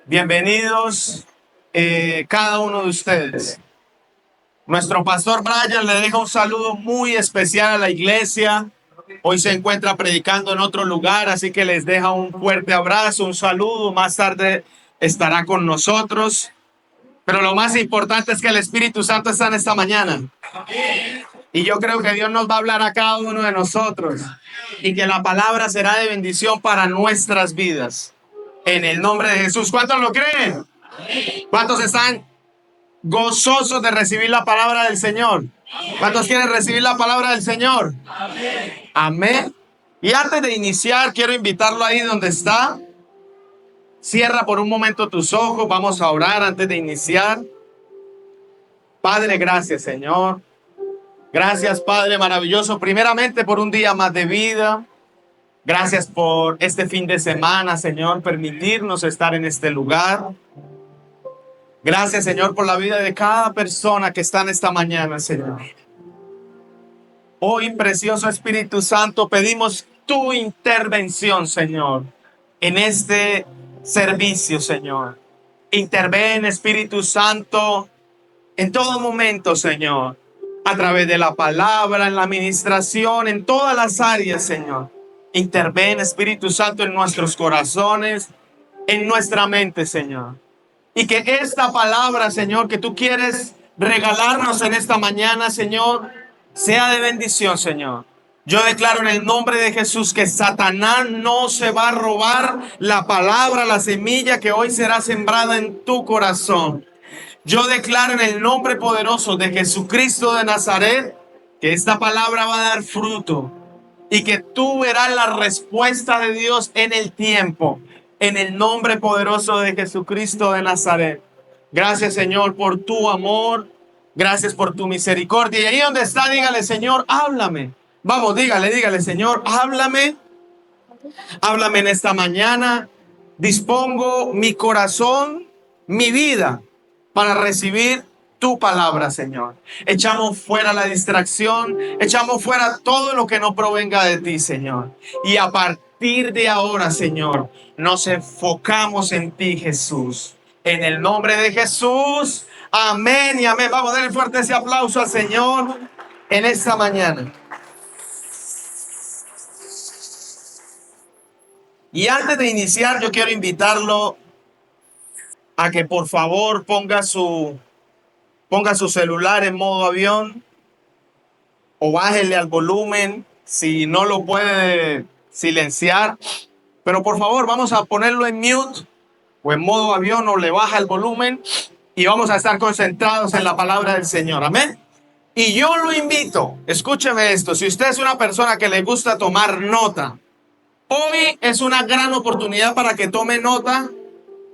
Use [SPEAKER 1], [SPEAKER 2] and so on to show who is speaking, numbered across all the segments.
[SPEAKER 1] Bienvenidos cada uno de ustedes. Nuestro pastor Brian le deja un saludo muy especial a la iglesia. Hoy se encuentra predicando en otro lugar, así que les deja un fuerte abrazo, un saludo. Más tarde estará con nosotros. Pero lo más importante es que el Espíritu Santo está en esta mañana. Y yo creo que Dios nos va a hablar a cada uno de nosotros. Y que la palabra será de bendición para nuestras vidas. En el nombre de Jesús. ¿Cuántos lo creen? ¿Cuántos están gozosos de recibir la palabra del Señor? ¿Cuántos quieren recibir la palabra del Señor? Amén. Y antes de iniciar, quiero invitarlo ahí donde está. Cierra por un momento tus ojos. Vamos a orar antes de iniciar. Padre, gracias, Señor. Gracias, Padre maravilloso. Primeramente por un día más de vida. Gracias por este fin de semana, Señor, permitirnos estar en este lugar. Gracias, Señor, por la vida de cada persona que está en esta mañana, Señor. Hoy, precioso Espíritu Santo, pedimos tu intervención, Señor, en este servicio, Señor. Interven, Espíritu Santo, en todo momento, Señor, a través de la palabra, en la administración, en todas las áreas, Señor. Interven, Espíritu Santo, en nuestros corazones, en nuestra mente, Señor. Y que esta palabra, Señor, que tú quieres regalarnos en esta mañana, Señor, sea de bendición, Señor. Yo declaro en el nombre de Jesús que Satanás no se va a robar la palabra, la semilla que hoy será sembrada en tu corazón. Yo declaro en el nombre poderoso de Jesucristo de Nazaret que esta palabra va a dar fruto y que tú verás la respuesta de Dios en el tiempo. En el nombre poderoso de Jesucristo de Nazaret. Gracias, Señor, por tu amor. Gracias por tu misericordia. Y ahí donde está, dígale, Señor, háblame. Vamos, dígale, Señor, háblame. Háblame en esta mañana. Dispongo mi corazón, mi vida, para recibir tu palabra, Señor. Echamos fuera la distracción, echamos fuera todo lo que no provenga de ti, Señor. Y a partir de ahora, Señor, nos enfocamos en ti, Jesús. En el nombre de Jesús, amén y amén. Vamos a darle fuerte ese aplauso al Señor en esta mañana. Y antes de iniciar, yo quiero invitarlo a que por favor ponga su celular en modo avión o bájele al volumen si no lo puede silenciar. Pero por favor, vamos a ponerlo en mute o en modo avión o le baja el volumen y vamos a estar concentrados en la palabra del Señor. Amén. Y yo lo invito, escúcheme esto, si usted es una persona que le gusta tomar nota, hoy es una gran oportunidad para que tome nota.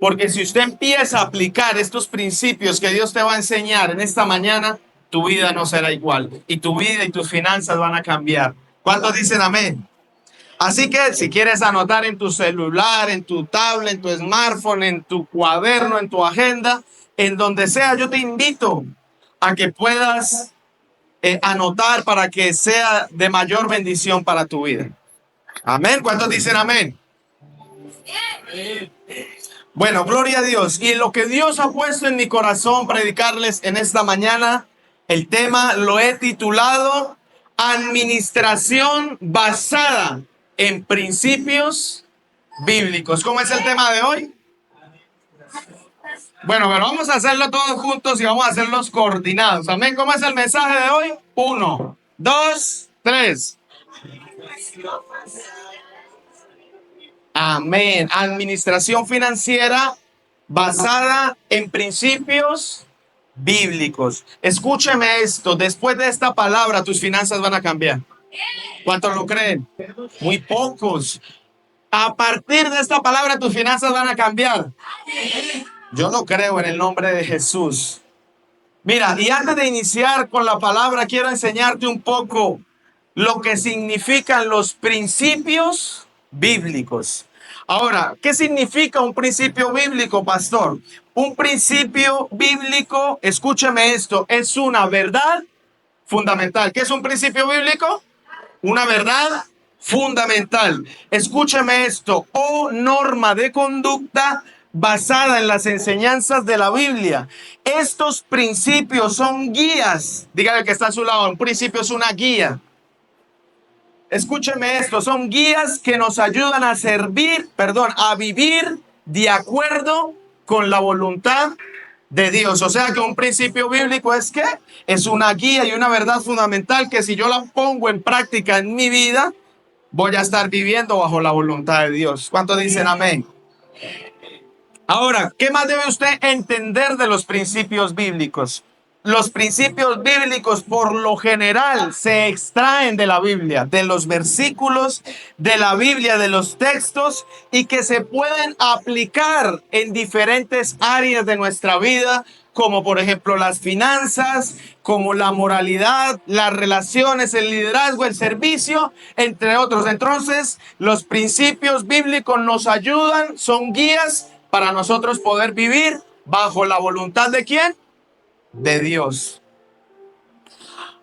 [SPEAKER 1] Porque si usted empieza a aplicar estos principios que Dios te va a enseñar en esta mañana, tu vida no será igual. Y tu vida y tus finanzas van a cambiar. ¿Cuántos dicen amén? Así que si quieres anotar en tu celular, en tu tablet, en tu smartphone, en tu cuaderno, en tu agenda, en donde sea, yo te invito a que puedas anotar para que sea de mayor bendición para tu vida. Amén. ¿Cuántos dicen amén? Bueno, gloria a Dios. Y lo que Dios ha puesto en mi corazón predicarles en esta mañana, el tema lo he titulado Administración basada en principios bíblicos. ¿Cómo es el tema de hoy? Bueno, pero vamos a hacerlo todos juntos y vamos a hacerlos coordinados. Amén. ¿Cómo es el mensaje de hoy? 1, 2, 3. Amén. Administración financiera basada en principios bíblicos. Escúcheme esto. Después de esta palabra, tus finanzas van a cambiar. ¿Cuántos lo creen? Muy pocos. A partir de esta palabra, tus finanzas van a cambiar. Yo lo creo en el nombre de Jesús. Mira, y antes de iniciar con la palabra, quiero enseñarte un poco lo que significan los principios bíblicos. Ahora, ¿qué significa un principio bíblico, pastor? Un principio bíblico, escúchame esto, es una verdad fundamental. ¿Qué es un principio bíblico? Una verdad fundamental. Escúcheme esto, o norma de conducta basada en las enseñanzas de la Biblia. Estos principios son guías. Dígale que está a su lado, un principio es una guía. Escúcheme esto, son guías que nos ayudan a a vivir de acuerdo con la voluntad de Dios. O sea que un principio bíblico es que es una guía y una verdad fundamental que si yo la pongo en práctica en mi vida, voy a estar viviendo bajo la voluntad de Dios. ¿Cuántos dicen amén? Ahora, ¿qué más debe usted entender de los principios bíblicos? Los principios bíblicos por lo general se extraen de la Biblia, de los versículos de la Biblia, de los textos y que se pueden aplicar en diferentes áreas de nuestra vida, como por ejemplo las finanzas, como la moralidad, las relaciones, el liderazgo, el servicio, entre otros. Entonces, los principios bíblicos nos ayudan, son guías para nosotros poder vivir bajo la voluntad de ¿quién? De Dios.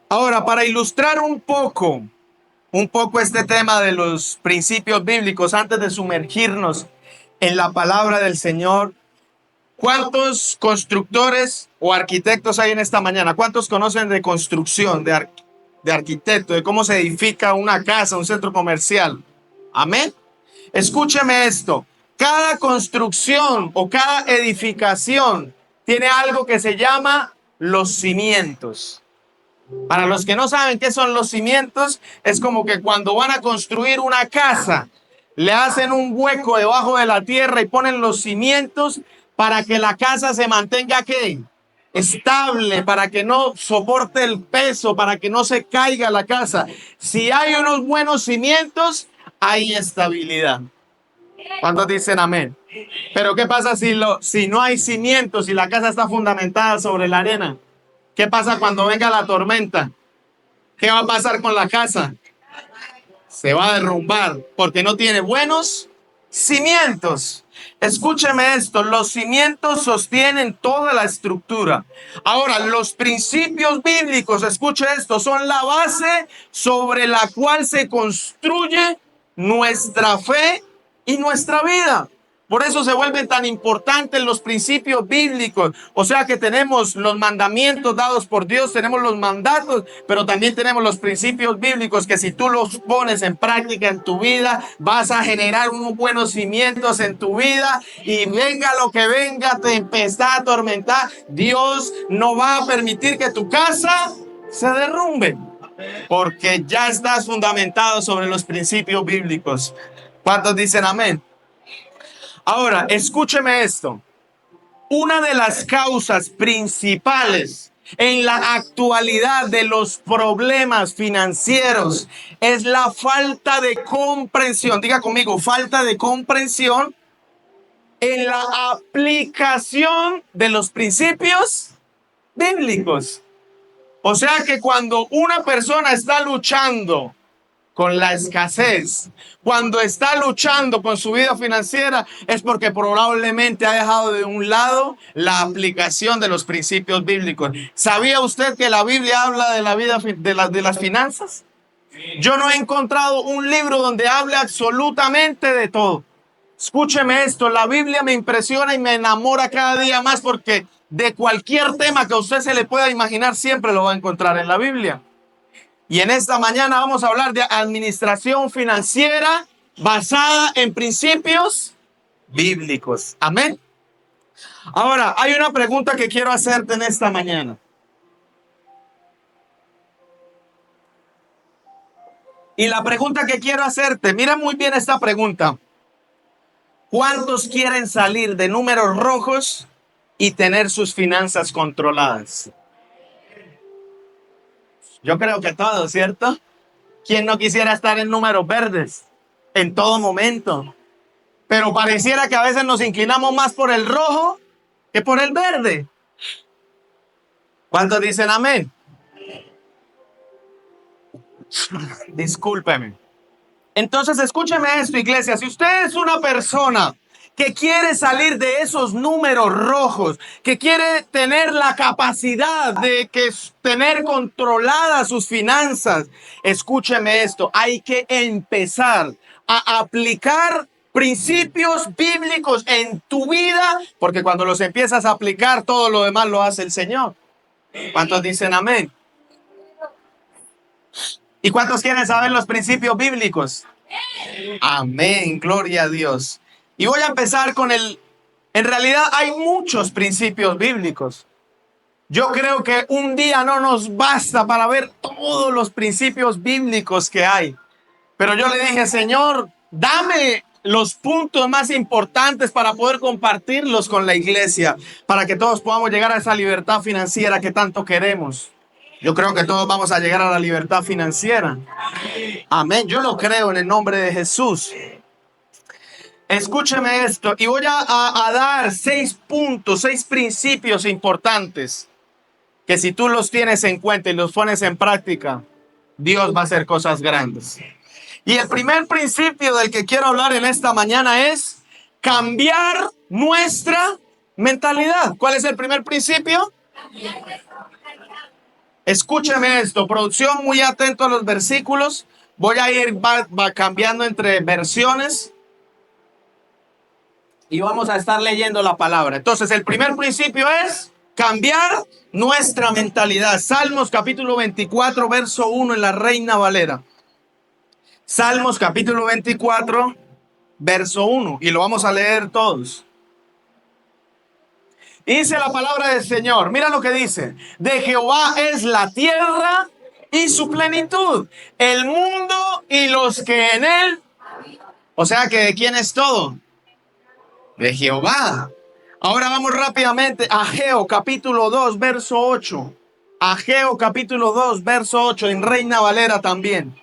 [SPEAKER 1] Ahora, para ilustrar un poco este tema de los principios bíblicos, antes de sumergirnos en la palabra del Señor, ¿cuántos constructores o arquitectos hay en esta mañana? ¿Cuántos conocen de construcción, de arquitecto, de cómo se edifica una casa, un centro comercial? Amén. Escúcheme esto. Cada construcción o cada edificación tiene algo que se llama los cimientos. Para los que no saben qué son los cimientos, es como que cuando van a construir una casa, le hacen un hueco debajo de la tierra y ponen los cimientos para que la casa se mantenga ¿qué? Estable, para que no soporte el peso, para que no se caiga la casa. Si hay unos buenos cimientos, hay estabilidad. ¿Cuántos dicen amén? Pero ¿qué pasa si no hay cimientos y la casa está fundamentada sobre la arena? ¿Qué pasa cuando venga la tormenta? ¿Qué va a pasar con la casa? Se va a derrumbar porque no tiene buenos cimientos. Escúcheme esto, los cimientos sostienen toda la estructura. Ahora, los principios bíblicos, escuche esto, son la base sobre la cual se construye nuestra fe y nuestra vida. Por eso se vuelven tan importantes los principios bíblicos. O sea que tenemos los mandamientos dados por Dios, tenemos los mandatos, pero también tenemos los principios bíblicos que si tú los pones en práctica en tu vida, vas a generar unos buenos cimientos en tu vida y venga lo que venga, tempestad, tormenta, Dios no va a permitir que tu casa se derrumbe, porque ya estás fundamentado sobre los principios bíblicos. ¿Cuántos dicen amén? Ahora, escúcheme esto. Una de las causas principales en la actualidad de los problemas financieros es la falta de comprensión. Diga conmigo, falta de comprensión en la aplicación de los principios bíblicos. O sea que cuando una persona está luchando con la escasez, cuando está luchando con su vida financiera, es porque probablemente ha dejado de un lado la aplicación de los principios bíblicos. ¿Sabía usted que la Biblia habla de la vida de las finanzas? Yo no he encontrado un libro donde hable absolutamente de todo. Escúcheme esto, la Biblia me impresiona y me enamora cada día más porque de cualquier tema que a usted se le pueda imaginar siempre lo va a encontrar en la Biblia. Y en esta mañana vamos a hablar de administración financiera basada en principios bíblicos. Amén. Ahora, hay una pregunta que quiero hacerte en esta mañana. Y la pregunta que quiero hacerte, mira muy bien esta pregunta. ¿Cuántos quieren salir de números rojos y tener sus finanzas controladas? Yo creo que todos, ¿cierto? ¿Quién no quisiera estar en números verdes en todo momento? Pero pareciera que a veces nos inclinamos más por el rojo que por el verde. ¿Cuántos dicen amén? Discúlpeme. Entonces, escúcheme esto, iglesia. Si usted es una persona que quiere salir de esos números rojos, que quiere tener la capacidad de tener controladas sus finanzas, escúcheme esto, hay que empezar a aplicar principios bíblicos en tu vida, porque cuando los empiezas a aplicar, todo lo demás lo hace el Señor. ¿Cuántos dicen amén? ¿Y cuántos quieren saber los principios bíblicos? Amén, gloria a Dios. Y voy a empezar con en realidad hay muchos principios bíblicos. Yo creo que un día no nos basta para ver todos los principios bíblicos que hay. Pero yo le dije, Señor, dame los puntos más importantes para poder compartirlos con la iglesia, para que todos podamos llegar a esa libertad financiera que tanto queremos. Yo creo que todos vamos a llegar a la libertad financiera. Amén. Yo lo creo en el nombre de Jesús. Escúcheme esto y voy a dar 6 puntos, 6 principios importantes que si tú los tienes en cuenta y los pones en práctica, Dios va a hacer cosas grandes. Y el primer principio del que quiero hablar en esta mañana es cambiar nuestra mentalidad. ¿Cuál es el primer principio? Escúcheme esto, producción, muy atento a los versículos. Voy a ir cambiando entre versiones y vamos a estar leyendo la palabra. Entonces, el primer principio es cambiar nuestra mentalidad. Salmos capítulo 24, verso 1 en la Reina Valera. Salmos capítulo 24, verso 1. Y lo vamos a leer todos. Dice la palabra del Señor. Mira lo que dice. De Jehová es la tierra y su plenitud, el mundo y los que en él. O sea que ¿de quién es todo? De Jehová. Ahora vamos rápidamente a Ageo capítulo 2, verso 8. Ageo capítulo 2, verso 8 en Reina Valera también.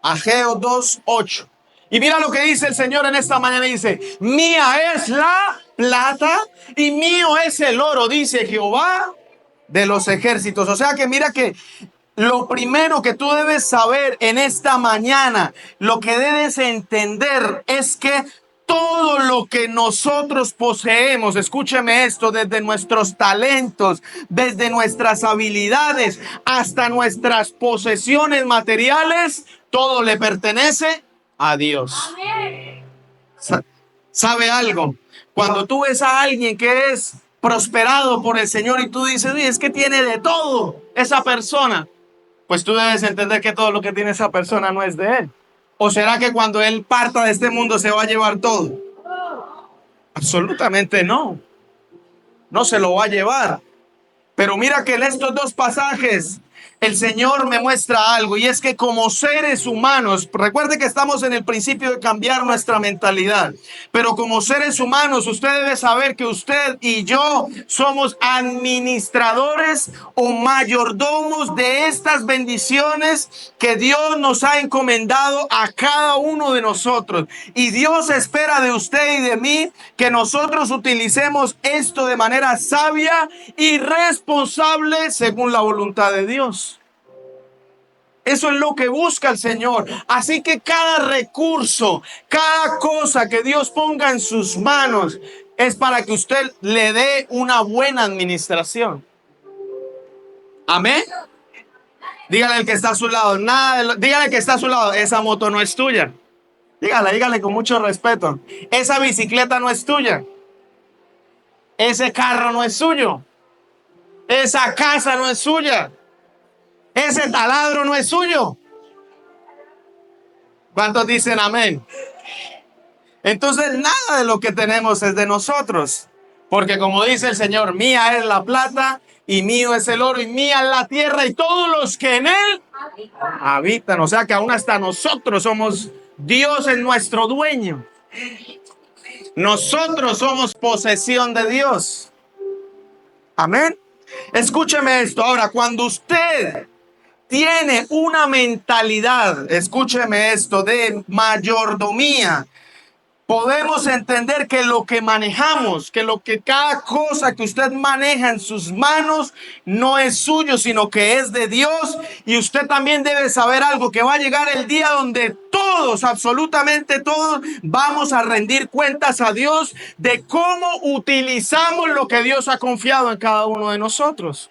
[SPEAKER 1] Ageo 2, 8. Y mira lo que dice el Señor en esta mañana. Dice, mía es la plata y mío es el oro, dice Jehová de los ejércitos. O sea que mira que lo primero que tú debes saber en esta mañana, lo que debes entender es que todo lo que nosotros poseemos, escúcheme esto, desde nuestros talentos, desde nuestras habilidades, hasta nuestras posesiones materiales, todo le pertenece a Dios. ¿Sabe algo? Cuando tú ves a alguien que es prosperado por el Señor y tú dices, es que tiene de todo esa persona, pues tú debes entender que todo lo que tiene esa persona no es de él. ¿O será que cuando él parta de este mundo se va a llevar todo? Absolutamente no. No se lo va a llevar. Pero mira que en estos dos pasajes el Señor me muestra algo, y es que como seres humanos, recuerde que estamos en el principio de cambiar nuestra mentalidad, pero como seres humanos usted debe saber que usted y yo somos administradores o mayordomos de estas bendiciones que Dios nos ha encomendado a cada uno de nosotros. Y Dios espera de usted y de mí que nosotros utilicemos esto de manera sabia y responsable según la voluntad de Dios. Eso es lo que busca el Señor. Así que cada recurso, cada cosa que Dios ponga en sus manos es para que usted le dé una buena administración. Amén. Dígale al que está a su lado, dígale que está a su lado, esa moto no es tuya. Dígale con mucho respeto. Esa bicicleta no es tuya. Ese carro no es suyo. Esa casa no es suya. Ese taladro no es suyo. ¿Cuántos dicen amén? Entonces nada de lo que tenemos es de nosotros. Porque como dice el Señor, mía es la plata y mío es el oro y mía es la tierra y todos los que en él habitan. O sea que aún hasta nosotros somos, Dios es nuestro dueño. Nosotros somos posesión de Dios. Amén. Escúcheme esto. Ahora, cuando usted tiene una mentalidad, escúcheme esto, de mayordomía, podemos entender que lo que manejamos, que cada cosa que usted maneja en sus manos no es suyo, sino que es de Dios. Y usted también debe saber algo, que va a llegar el día donde todos, absolutamente todos, vamos a rendir cuentas a Dios de cómo utilizamos lo que Dios ha confiado en cada uno de nosotros.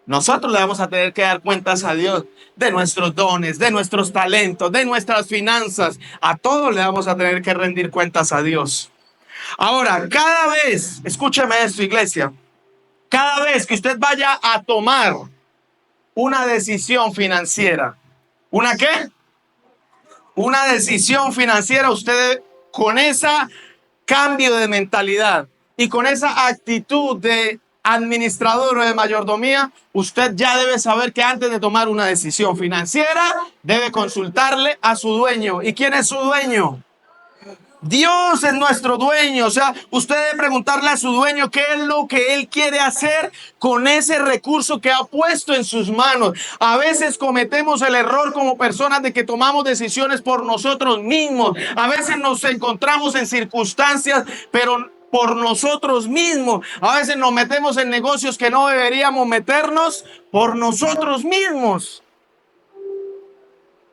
[SPEAKER 1] Nosotros le vamos a tener que dar cuentas a Dios de nuestros dones, de nuestros talentos, de nuestras finanzas. A todos le vamos a tener que rendir cuentas a Dios. Ahora, cada vez, escúcheme esto, iglesia, cada vez que usted vaya a tomar una decisión financiera, ¿una qué? Una decisión financiera, usted con ese cambio de mentalidad y con esa actitud de administrador o de mayordomía, usted ya debe saber que antes de tomar una decisión financiera, debe consultarle a su dueño. ¿Y quién es su dueño? Dios es nuestro dueño. O sea, usted debe preguntarle a su dueño qué es lo que él quiere hacer con ese recurso que ha puesto en sus manos. A veces cometemos el error como personas de que tomamos decisiones por nosotros mismos. A veces nos encontramos en circunstancias, pero por nosotros mismos. A veces nos metemos en negocios que no deberíamos meternos por nosotros mismos.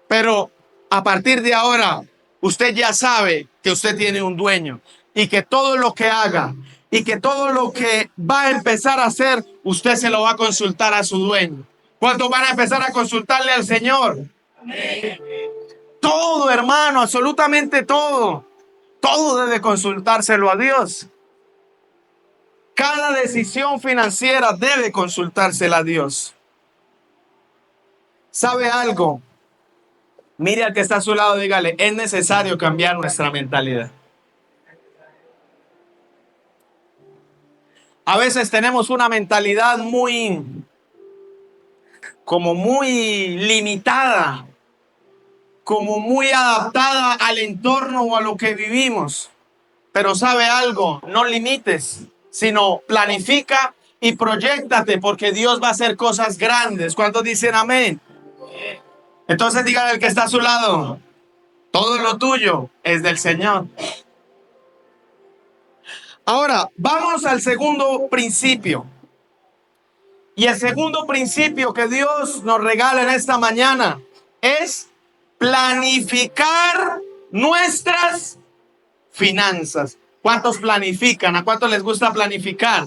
[SPEAKER 1] Pero a partir de ahora, usted ya sabe que usted tiene un dueño y que todo lo que haga y que todo lo que va a empezar a hacer, usted se lo va a consultar a su dueño. ¿Cuántos van a empezar a consultarle al Señor? Amén. Todo, hermano, absolutamente todo. Todo debe consultárselo a Dios. Cada decisión financiera debe consultársela a Dios. ¿Sabe algo? Mire al que está a su lado, dígale, es necesario cambiar nuestra mentalidad. A veces tenemos una mentalidad muy limitada, como muy adaptada al entorno o a lo que vivimos. Pero ¿sabe algo? No limites, sino planifica y proyéctate, porque Dios va a hacer cosas grandes. ¿Cuántos dicen amén? Entonces dígale al que está a su lado, todo lo tuyo es del Señor. Ahora, vamos al segundo principio. Y el segundo principio que Dios nos regala en esta mañana es planificar nuestras finanzas. ¿Cuántos planifican? ¿A cuántos les gusta planificar?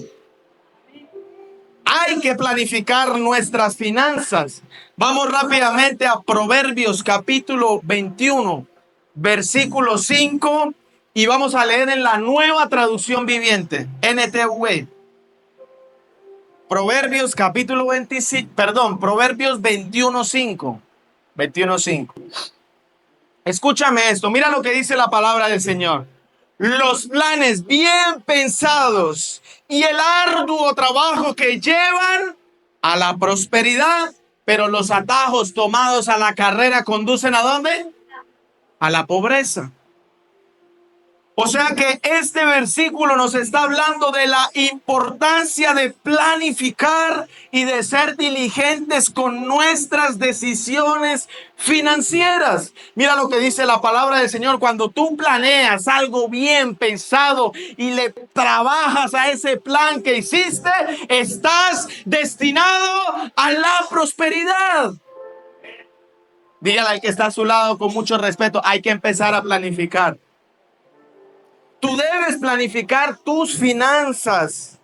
[SPEAKER 1] Hay que planificar nuestras finanzas. Vamos rápidamente a Proverbios capítulo 21, versículo 5, y vamos a leer en la Nueva Traducción Viviente, NTV. Proverbios capítulo 25, Proverbios 21:5. 21:5. Escúchame esto, mira lo que dice la palabra del Señor. Los planes bien pensados y el arduo trabajo que llevan a la prosperidad, pero los atajos tomados a la carrera conducen ¿a dónde? A la pobreza. O sea que este versículo nos está hablando de la importancia de planificar y de ser diligentes con nuestras decisiones financieras. Mira lo que dice la palabra del Señor. Cuando tú planeas algo bien pensado y le trabajas a ese plan que hiciste, estás destinado a la prosperidad. Dígale al que está a su lado con mucho respeto, hay que empezar a planificar. Tú debes planificar tus finanzas.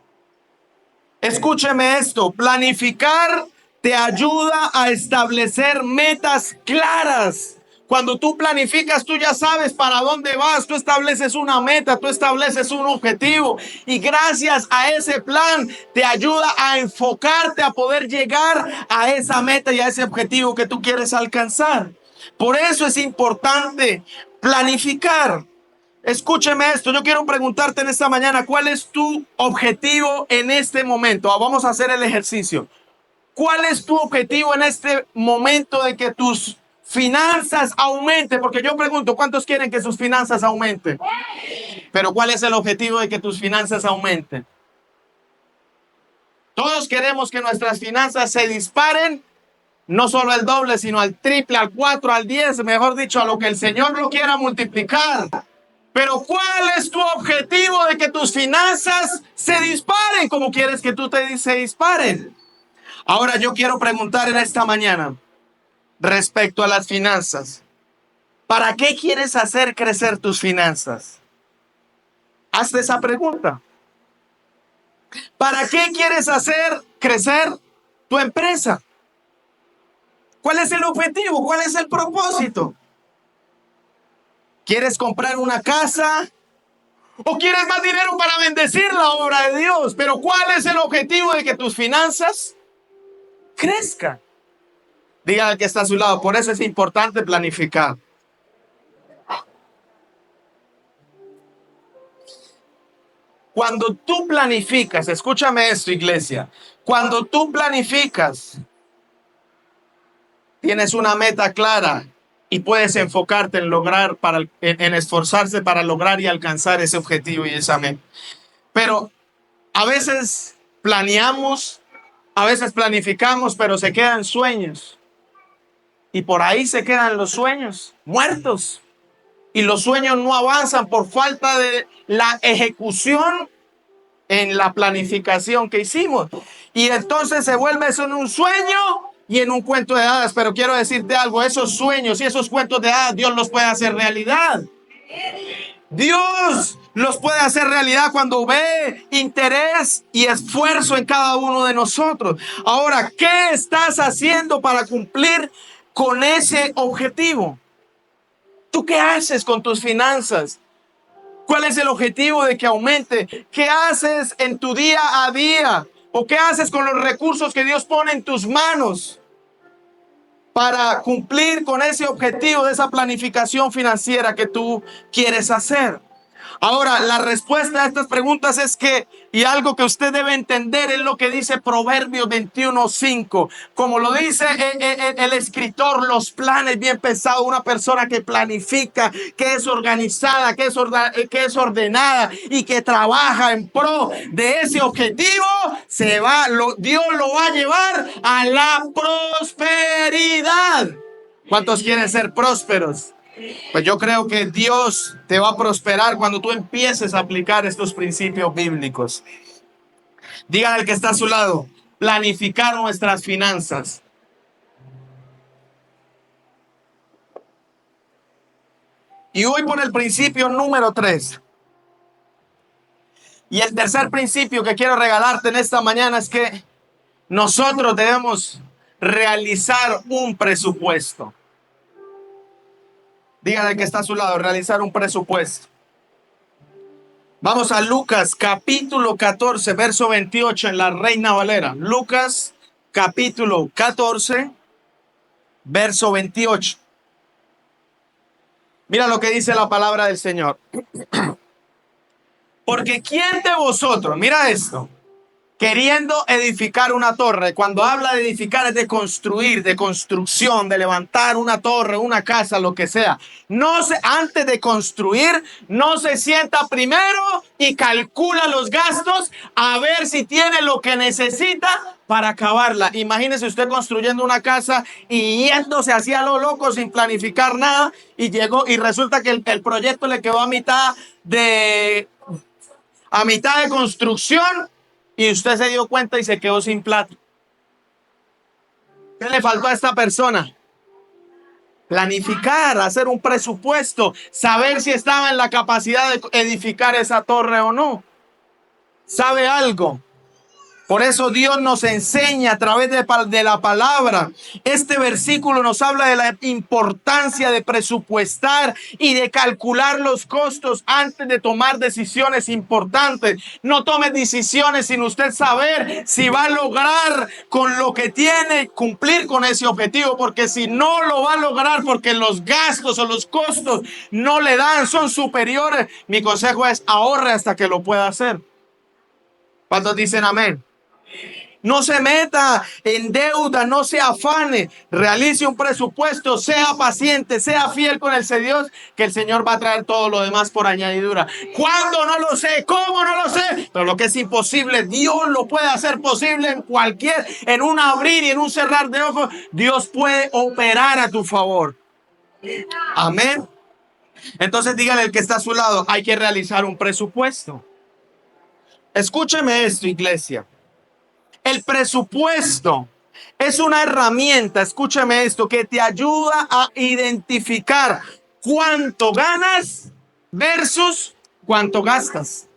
[SPEAKER 1] Escúcheme esto, planificar te ayuda a establecer metas claras. Cuando tú planificas, tú ya sabes para dónde vas, tú estableces una meta, tú estableces un objetivo y gracias a ese plan te ayuda a enfocarte a poder llegar a esa meta y a ese objetivo que tú quieres alcanzar. Por eso es importante planificar. Escúcheme esto, yo quiero preguntarte en esta mañana, ¿cuál es tu objetivo en este momento? Vamos a hacer el ejercicio. ¿Cuál es tu objetivo en este momento de que tus finanzas aumenten? Porque yo pregunto, ¿cuántos quieren que sus finanzas aumenten? Pero ¿cuál es el objetivo de que tus finanzas aumenten? Todos queremos que nuestras finanzas se disparen, no solo al doble, sino al triple, al 4, al 10, mejor dicho, a lo que el Señor lo quiera multiplicar. Pero ¿cuál es tu objetivo de que tus finanzas se disparen como quieres que se disparen? Ahora yo quiero preguntar en esta mañana respecto a las finanzas. ¿Para qué quieres hacer crecer tus finanzas? Hazte esa pregunta. ¿Para qué quieres hacer crecer tu empresa? ¿Cuál es el objetivo? ¿Cuál es el propósito? ¿Quieres comprar una casa? ¿O quieres más dinero para bendecir la obra de Dios? Pero ¿cuál es el objetivo de que tus finanzas crezcan? Diga al que está a su lado, por eso es importante planificar. Cuando tú planificas, escúchame esto, iglesia, cuando tú planificas, tienes una meta clara y puedes enfocarte en lograr, en esforzarse para lograr y alcanzar ese objetivo y esa meta. Pero a veces planeamos, a veces planificamos, pero se quedan sueños. Y por ahí se quedan los sueños muertos. Y los sueños no avanzan por falta de la ejecución en la planificación que hicimos. Y entonces se vuelve eso en un sueño y en un cuento de hadas. Pero quiero decirte algo, esos sueños y esos cuentos de hadas, Dios los puede hacer realidad. Dios los puede hacer realidad cuando ve interés y esfuerzo en cada uno de nosotros. Ahora, ¿qué estás haciendo para cumplir con ese objetivo? ¿Tú qué haces con tus finanzas? ¿Cuál es el objetivo de que aumente? ¿Qué haces en tu día a día? ¿O qué haces con los recursos que Dios pone en tus manos para cumplir con ese objetivo de esa planificación financiera que tú quieres hacer? Ahora, la respuesta a estas preguntas es que, y algo que usted debe entender es lo que dice Proverbios 21:5. Como lo dice el escritor, los planes bien pensados, una persona que planifica, que es organizada, que es ordenada y que trabaja en pro de ese objetivo, Dios lo va a llevar a la prosperidad. ¿Cuántos quieren ser prósperos? Pues yo creo que Dios te va a prosperar cuando tú empieces a aplicar estos principios bíblicos. Dígale al que está a su lado, planificar nuestras finanzas. Y voy por el principio número 3. Y el tercer principio que quiero regalarte en esta mañana es que nosotros debemos realizar un presupuesto. Dígale al que está a su lado, realizar un presupuesto. Vamos a Lucas capítulo 14, verso 28 en la Reina Valera. Lucas capítulo 14, verso 28. Mira lo que dice la palabra del Señor. Porque ¿quién de vosotros, mira esto, queriendo edificar una torre? Cuando habla de edificar es de construir, de construcción, de levantar una torre, una casa, lo que sea. Antes de construir, no se sienta primero y calcula los gastos a ver si tiene lo que necesita para acabarla. Imagínese usted construyendo una casa y yéndose hacia lo loco sin planificar nada y llegó y resulta que el proyecto le quedó a mitad de construcción. Y usted se dio cuenta y se quedó sin plata. ¿Qué le faltó a esta persona? Planificar, hacer un presupuesto, saber si estaba en la capacidad de edificar esa torre o no. ¿Sabe algo? Por eso Dios nos enseña a través de la palabra. Este versículo nos habla de la importancia de presupuestar y de calcular los costos antes de tomar decisiones importantes. No tome decisiones sin usted saber si va a lograr con lo que tiene cumplir con ese objetivo, porque si no lo va a lograr porque los gastos o los costos no le dan, son superiores, mi consejo es ahorre hasta que lo pueda hacer. ¿Cuántos dicen amén? No se meta en deuda, no se afane, realice un presupuesto, sea paciente, sea fiel con el Dios, que el Señor va a traer todo lo demás por añadidura. ¿Cuándo? No lo sé. ¿Cómo? No lo sé. Pero lo que es imposible, Dios lo puede hacer posible en un abrir y en un cerrar de ojos. Dios puede operar a tu favor. Amén. Entonces dígale al que está a su lado, hay que realizar un presupuesto. Escúcheme esto, iglesia. El presupuesto es una herramienta, escúcheme esto, que te ayuda a identificar cuánto ganas versus cuánto gastas.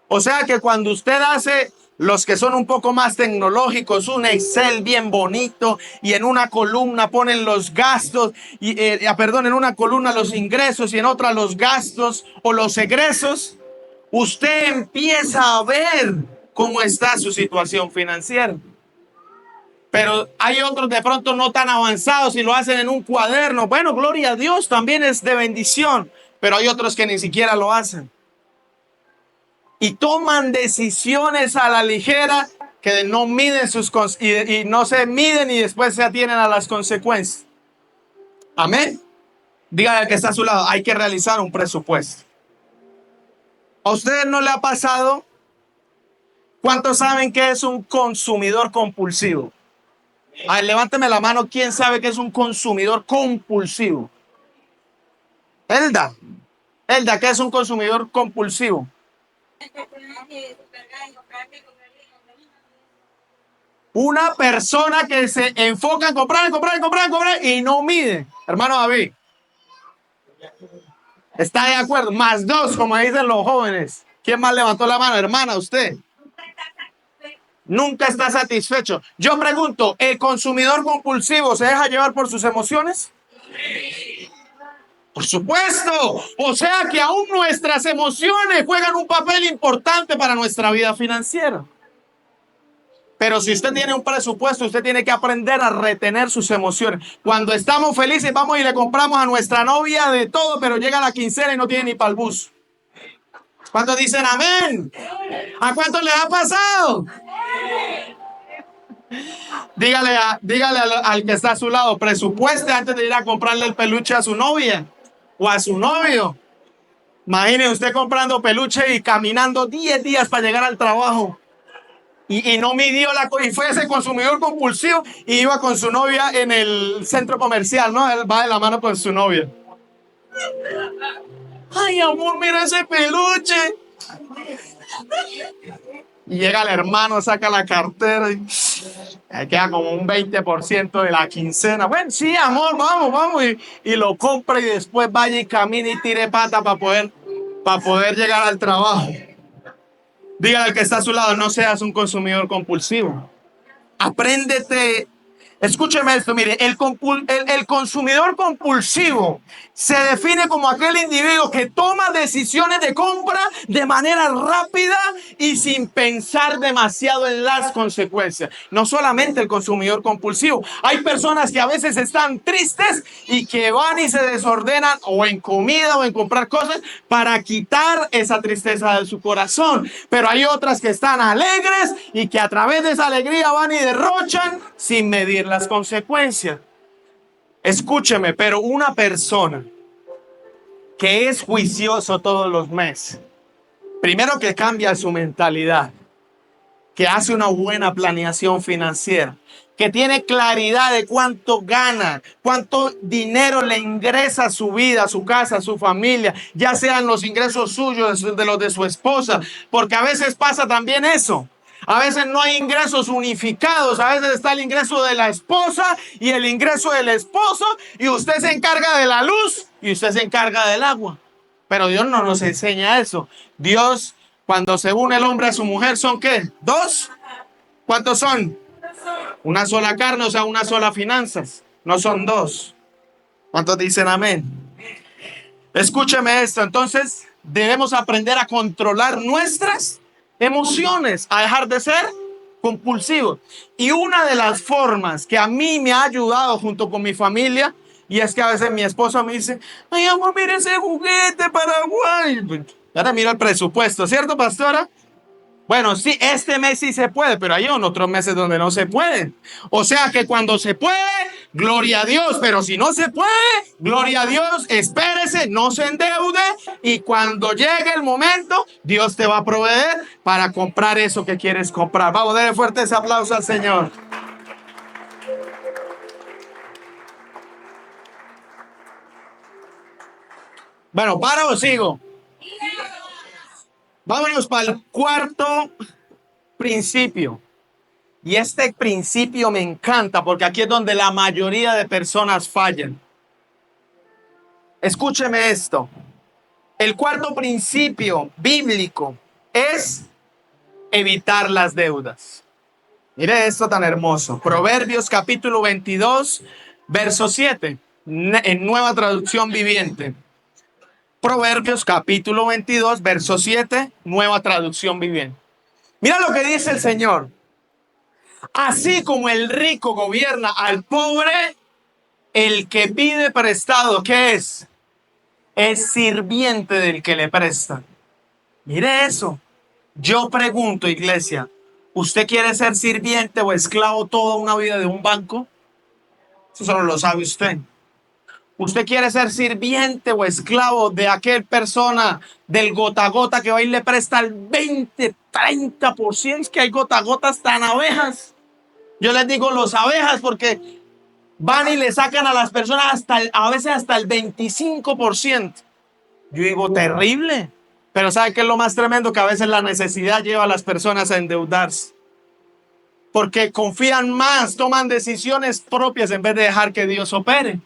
[SPEAKER 1] O sea que cuando usted hace, los que son un poco más tecnológicos, un Excel bien bonito y en una columna ponen los gastos, en una columna los ingresos y en otra los gastos o los egresos, usted empieza a ver cómo está su situación financiera. Pero hay otros de pronto no tan avanzados y lo hacen en un cuaderno. Bueno, gloria a Dios, también es de bendición, pero hay otros que ni siquiera lo hacen. Y toman decisiones a la ligera que no miden y no se miden y después se atienen a las consecuencias. Amén. Dígale al que está a su lado, hay que realizar un presupuesto. ¿A ustedes no le ha pasado? ¿Cuántos saben que es un consumidor compulsivo? A ver, levánteme la mano, ¿quién sabe que es un consumidor compulsivo? Elda, ¿qué es un consumidor compulsivo? Una persona que se enfoca en comprar y no mide. Hermano David, ¿está de acuerdo? Más dos, como dicen los jóvenes. ¿Quién más levantó la mano? Hermana, usted. Nunca está satisfecho. Yo pregunto, ¿el consumidor compulsivo se deja llevar por sus emociones? Por supuesto. O sea que aún nuestras emociones juegan un papel importante para nuestra vida financiera. Pero si usted tiene un presupuesto, usted tiene que aprender a retener sus emociones. Cuando estamos felices, vamos y le compramos a nuestra novia de todo, pero llega la quincena y no tiene ni para el bus. ¿Cuántos dicen amén? ¿A cuántos les ha pasado? Dígale al que está a su lado, presupueste antes de ir a comprarle el peluche a su novia o a su novio. Imagine usted comprando peluche y caminando 10 días para llegar al trabajo. Y no midió y fue ese consumidor compulsivo y iba con su novia en el centro comercial, ¿no? Él va de la mano con su novia. Ay, amor, mira ese peluche. Y llega el hermano, saca la cartera y queda como un 20% de la quincena. Bueno, sí, amor, vamos. Y lo compra y después vaya y camine y tire pata para poder llegar al trabajo. Dígale al que está a su lado, no seas un consumidor compulsivo. Apréndete. Escúcheme esto, mire, el consumidor compulsivo se define como aquel individuo que toma decisiones de compra de manera rápida y sin pensar demasiado en las consecuencias. No solamente el consumidor compulsivo, hay personas que a veces están tristes y que van y se desordenan o en comida o en comprar cosas para quitar esa tristeza de su corazón. Pero hay otras que están alegres y que a través de esa alegría van y derrochan sin medir las consecuencias. Escúcheme, pero una persona que es juicioso todos los meses, primero que cambia su mentalidad, que hace una buena planeación financiera, que tiene claridad de cuánto gana, cuánto dinero le ingresa a su vida, a su casa, a su familia, ya sean los ingresos suyos, de los de su esposa, porque a veces pasa también eso. A veces no hay ingresos unificados, a veces está el ingreso de la esposa y el ingreso del esposo y usted se encarga de la luz y usted se encarga del agua. Pero Dios no nos enseña eso. Dios, cuando se une el hombre a su mujer, ¿son qué? ¿Dos? ¿Cuántos son? Una sola carne, o sea, una sola finanzas. No son dos. ¿Cuántos dicen amén? Escúcheme esto, entonces debemos aprender a controlar nuestras emociones, a dejar de ser compulsivos. Y una de las formas que a mí me ha ayudado junto con mi familia, y es que a veces mi esposa me dice, ay amor, mire ese juguete Paraguay. Ahora mira el presupuesto, ¿cierto, pastora? Bueno, sí, este mes sí se puede, pero hay otros meses donde no se puede. O sea que cuando se puede, gloria a Dios, pero si no se puede, gloria a Dios, espérese, no se endeude y cuando llegue el momento, Dios te va a proveer para comprar eso que quieres comprar. Vamos, denle fuerte ese aplauso al Señor. Bueno, ¿para o sigo? Vámonos para el cuarto principio. Y este principio me encanta porque aquí es donde la mayoría de personas fallan. Escúcheme esto. El cuarto principio bíblico es evitar las deudas. Mire esto tan hermoso. Proverbios capítulo 22, verso 7, en Nueva Traducción Viviente. Proverbios capítulo 22, verso 7, Nueva Traducción Viviente. Mira lo que dice el Señor. Así como el rico gobierna al pobre, el que pide prestado, ¿qué es? Es sirviente del que le presta. Mire eso. Yo pregunto, iglesia, ¿usted quiere ser sirviente o esclavo toda una vida de un banco? Eso solo lo sabe usted. ¿Usted quiere ser sirviente o esclavo de aquel persona del gota a gota que hoy le presta el 20, 30%? Es que hay gota a gotas tan abejas. Yo les digo los abejas porque van y le sacan a las personas a veces hasta el 25%. Yo digo, terrible. Pero ¿sabe qué es lo más tremendo? Que a veces la necesidad lleva a las personas a endeudarse. Porque confían más, toman decisiones propias en vez de dejar que Dios opere.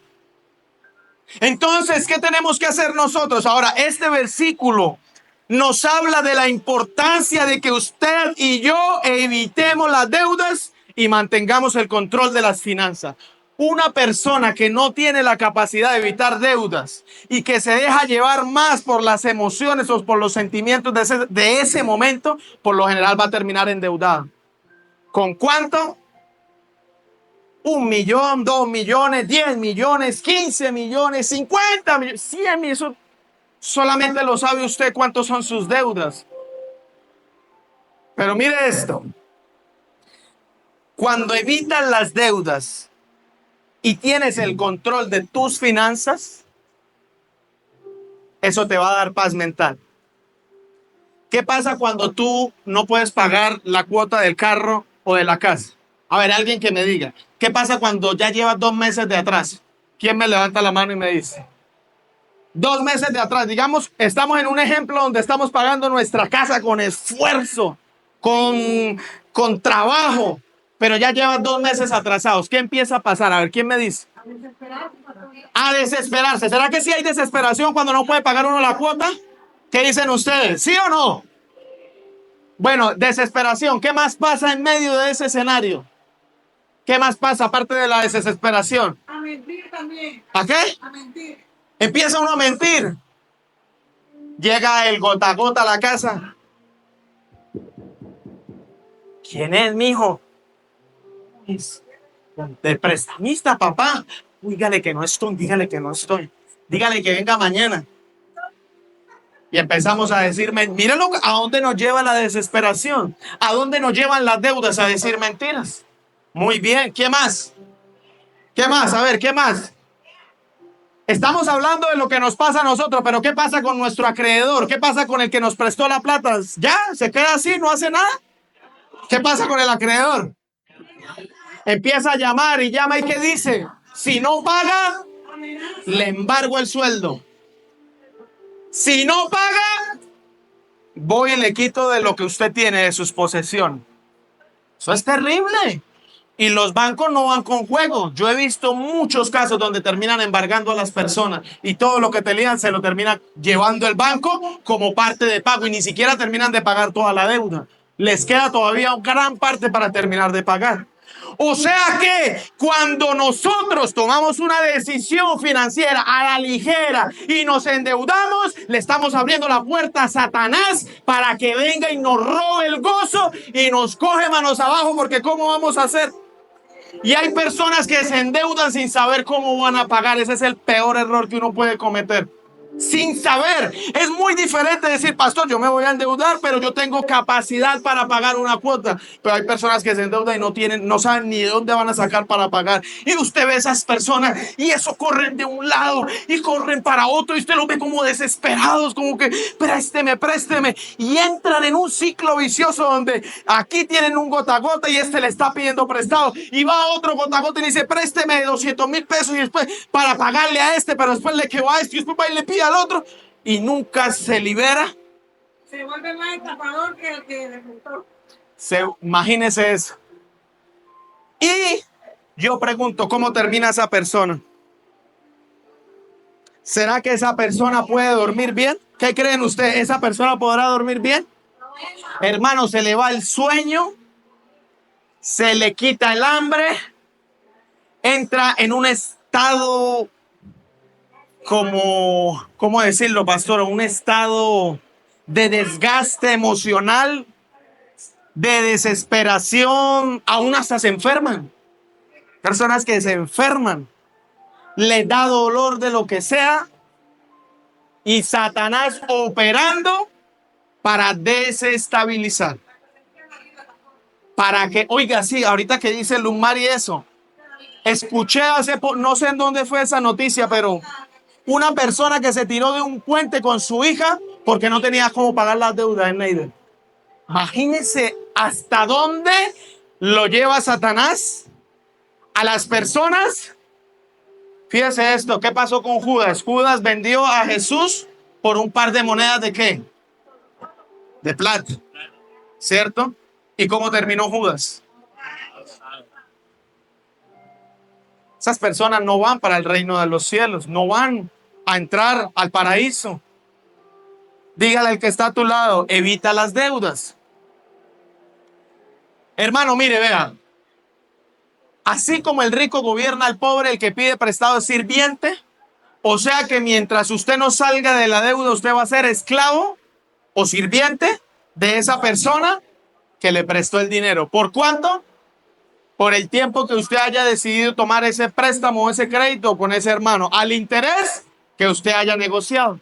[SPEAKER 1] Entonces, ¿qué tenemos que hacer nosotros? Ahora, este versículo nos habla de la importancia de que usted y yo evitemos las deudas y mantengamos el control de las finanzas. Una persona que no tiene la capacidad de evitar deudas y que se deja llevar más por las emociones o por los sentimientos de ese momento, por lo general va a terminar endeudado. ¿Con cuánto? 1 millón, 2 millones, 10 millones, 15 millones, 50 millones, 100 millones. Eso solamente lo sabe usted cuántos son sus deudas. Pero mire esto. Cuando evitas las deudas y tienes el control de tus finanzas, eso te va a dar paz mental. ¿Qué pasa cuando tú no puedes pagar la cuota del carro o de la casa? A ver, alguien que me diga, ¿qué pasa cuando ya llevas 2 meses de atrás? ¿Quién me levanta la mano y me dice? 2 meses de atrás, digamos, estamos en un ejemplo donde estamos pagando nuestra casa con esfuerzo, con trabajo, pero ya llevas 2 meses atrasados. ¿Qué empieza a pasar? A ver, ¿quién me dice? A desesperarse. ¿Será que sí hay desesperación cuando no puede pagar uno la cuota? ¿Qué dicen ustedes? ¿Sí o no? Bueno, desesperación. ¿Qué más pasa en medio de ese escenario? ¿Qué más pasa aparte de la desesperación?
[SPEAKER 2] A mentir también.
[SPEAKER 1] ¿A qué?
[SPEAKER 2] A mentir.
[SPEAKER 1] Empieza uno a mentir. Llega el gota a gota a la casa. ¿Quién es, mijo? Es del prestamista, papá. Dígale que no estoy, dígale que no estoy. Dígale que venga mañana. Y empezamos a decirme, mírenlo, a dónde nos lleva la desesperación, a dónde nos llevan las deudas, a decir mentiras. Muy bien, ¿qué más? ¿Qué más? A ver, ¿qué más? Estamos hablando de lo que nos pasa a nosotros, pero ¿qué pasa con nuestro acreedor? ¿Qué pasa con el que nos prestó la plata? ¿Ya? ¿Se queda así? ¿No hace nada? ¿Qué pasa con el acreedor? Empieza a llamar y llama y ¿qué dice? Si no paga, le embargo el sueldo. Si no paga, voy y le quito de lo que usted tiene, de sus posesiones. Eso es terrible. Y los bancos no van con juego. Yo he visto muchos casos donde terminan embargando a las personas y todo lo que tenían se lo termina llevando el banco como parte de pago y ni siquiera terminan de pagar toda la deuda. Les queda todavía una gran parte para terminar de pagar. O sea que cuando nosotros tomamos una decisión financiera a la ligera y nos endeudamos, le estamos abriendo la puerta a Satanás para que venga y nos robe el gozo y nos coge manos abajo, porque ¿cómo vamos a hacer? Y hay personas que se endeudan sin saber cómo van a pagar. Ese es el peor error que uno puede cometer. Sin saber. Es muy diferente decir, pastor, yo me voy a endeudar, pero yo tengo capacidad para pagar una cuota. Pero hay personas que se endeudan y no saben ni de dónde van a sacar para pagar. Y usted ve a esas personas y eso corren de un lado y corren para otro y usted los ve como desesperados, como que présteme, présteme. Y entran en un ciclo vicioso donde aquí tienen un gota a gota y este le está pidiendo prestado. Y va otro gota a gota y le dice, présteme 200,000 pesos y después para pagarle a este, pero después le quedó a este y después va y le pide al otro y nunca se libera.
[SPEAKER 2] Se vuelve más estafador que el que le juntó.
[SPEAKER 1] Imagínese eso. Y yo pregunto, ¿cómo termina esa persona? ¿Será que esa persona puede dormir bien? ¿Qué creen ustedes? ¿Esa persona podrá dormir bien? Hermano, se le va el sueño, se le quita el hambre, entra en un estado como, ¿cómo decirlo, pastor? Un estado de desgaste emocional, de desesperación, aún hasta se enferman. Personas que se enferman, les da dolor de lo que sea y Satanás operando para desestabilizar. Para que, oiga, sí, ahorita que dice Lumari eso, escuché no sé en dónde fue esa noticia, pero una persona que se tiró de un puente con su hija porque no tenía cómo pagar las deudas en Neider. Imagínense hasta dónde lo lleva Satanás a las personas. Fíjese esto, ¿qué pasó con Judas? Judas vendió a Jesús por un par de monedas de ¿qué? De plata, ¿cierto? ¿Y cómo terminó Judas? Esas personas no van para el reino de los cielos, no van a entrar al paraíso. Dígale al que está a tu lado, evita las deudas. Hermano, mire, vea. Así como el rico gobierna al pobre, el que pide prestado es sirviente. O sea que mientras usted no salga de la deuda, usted va a ser esclavo o sirviente de esa persona que le prestó el dinero. ¿Por cuánto? Por el tiempo que usted haya decidido tomar ese préstamo o ese crédito con ese hermano, al interés que usted haya negociado.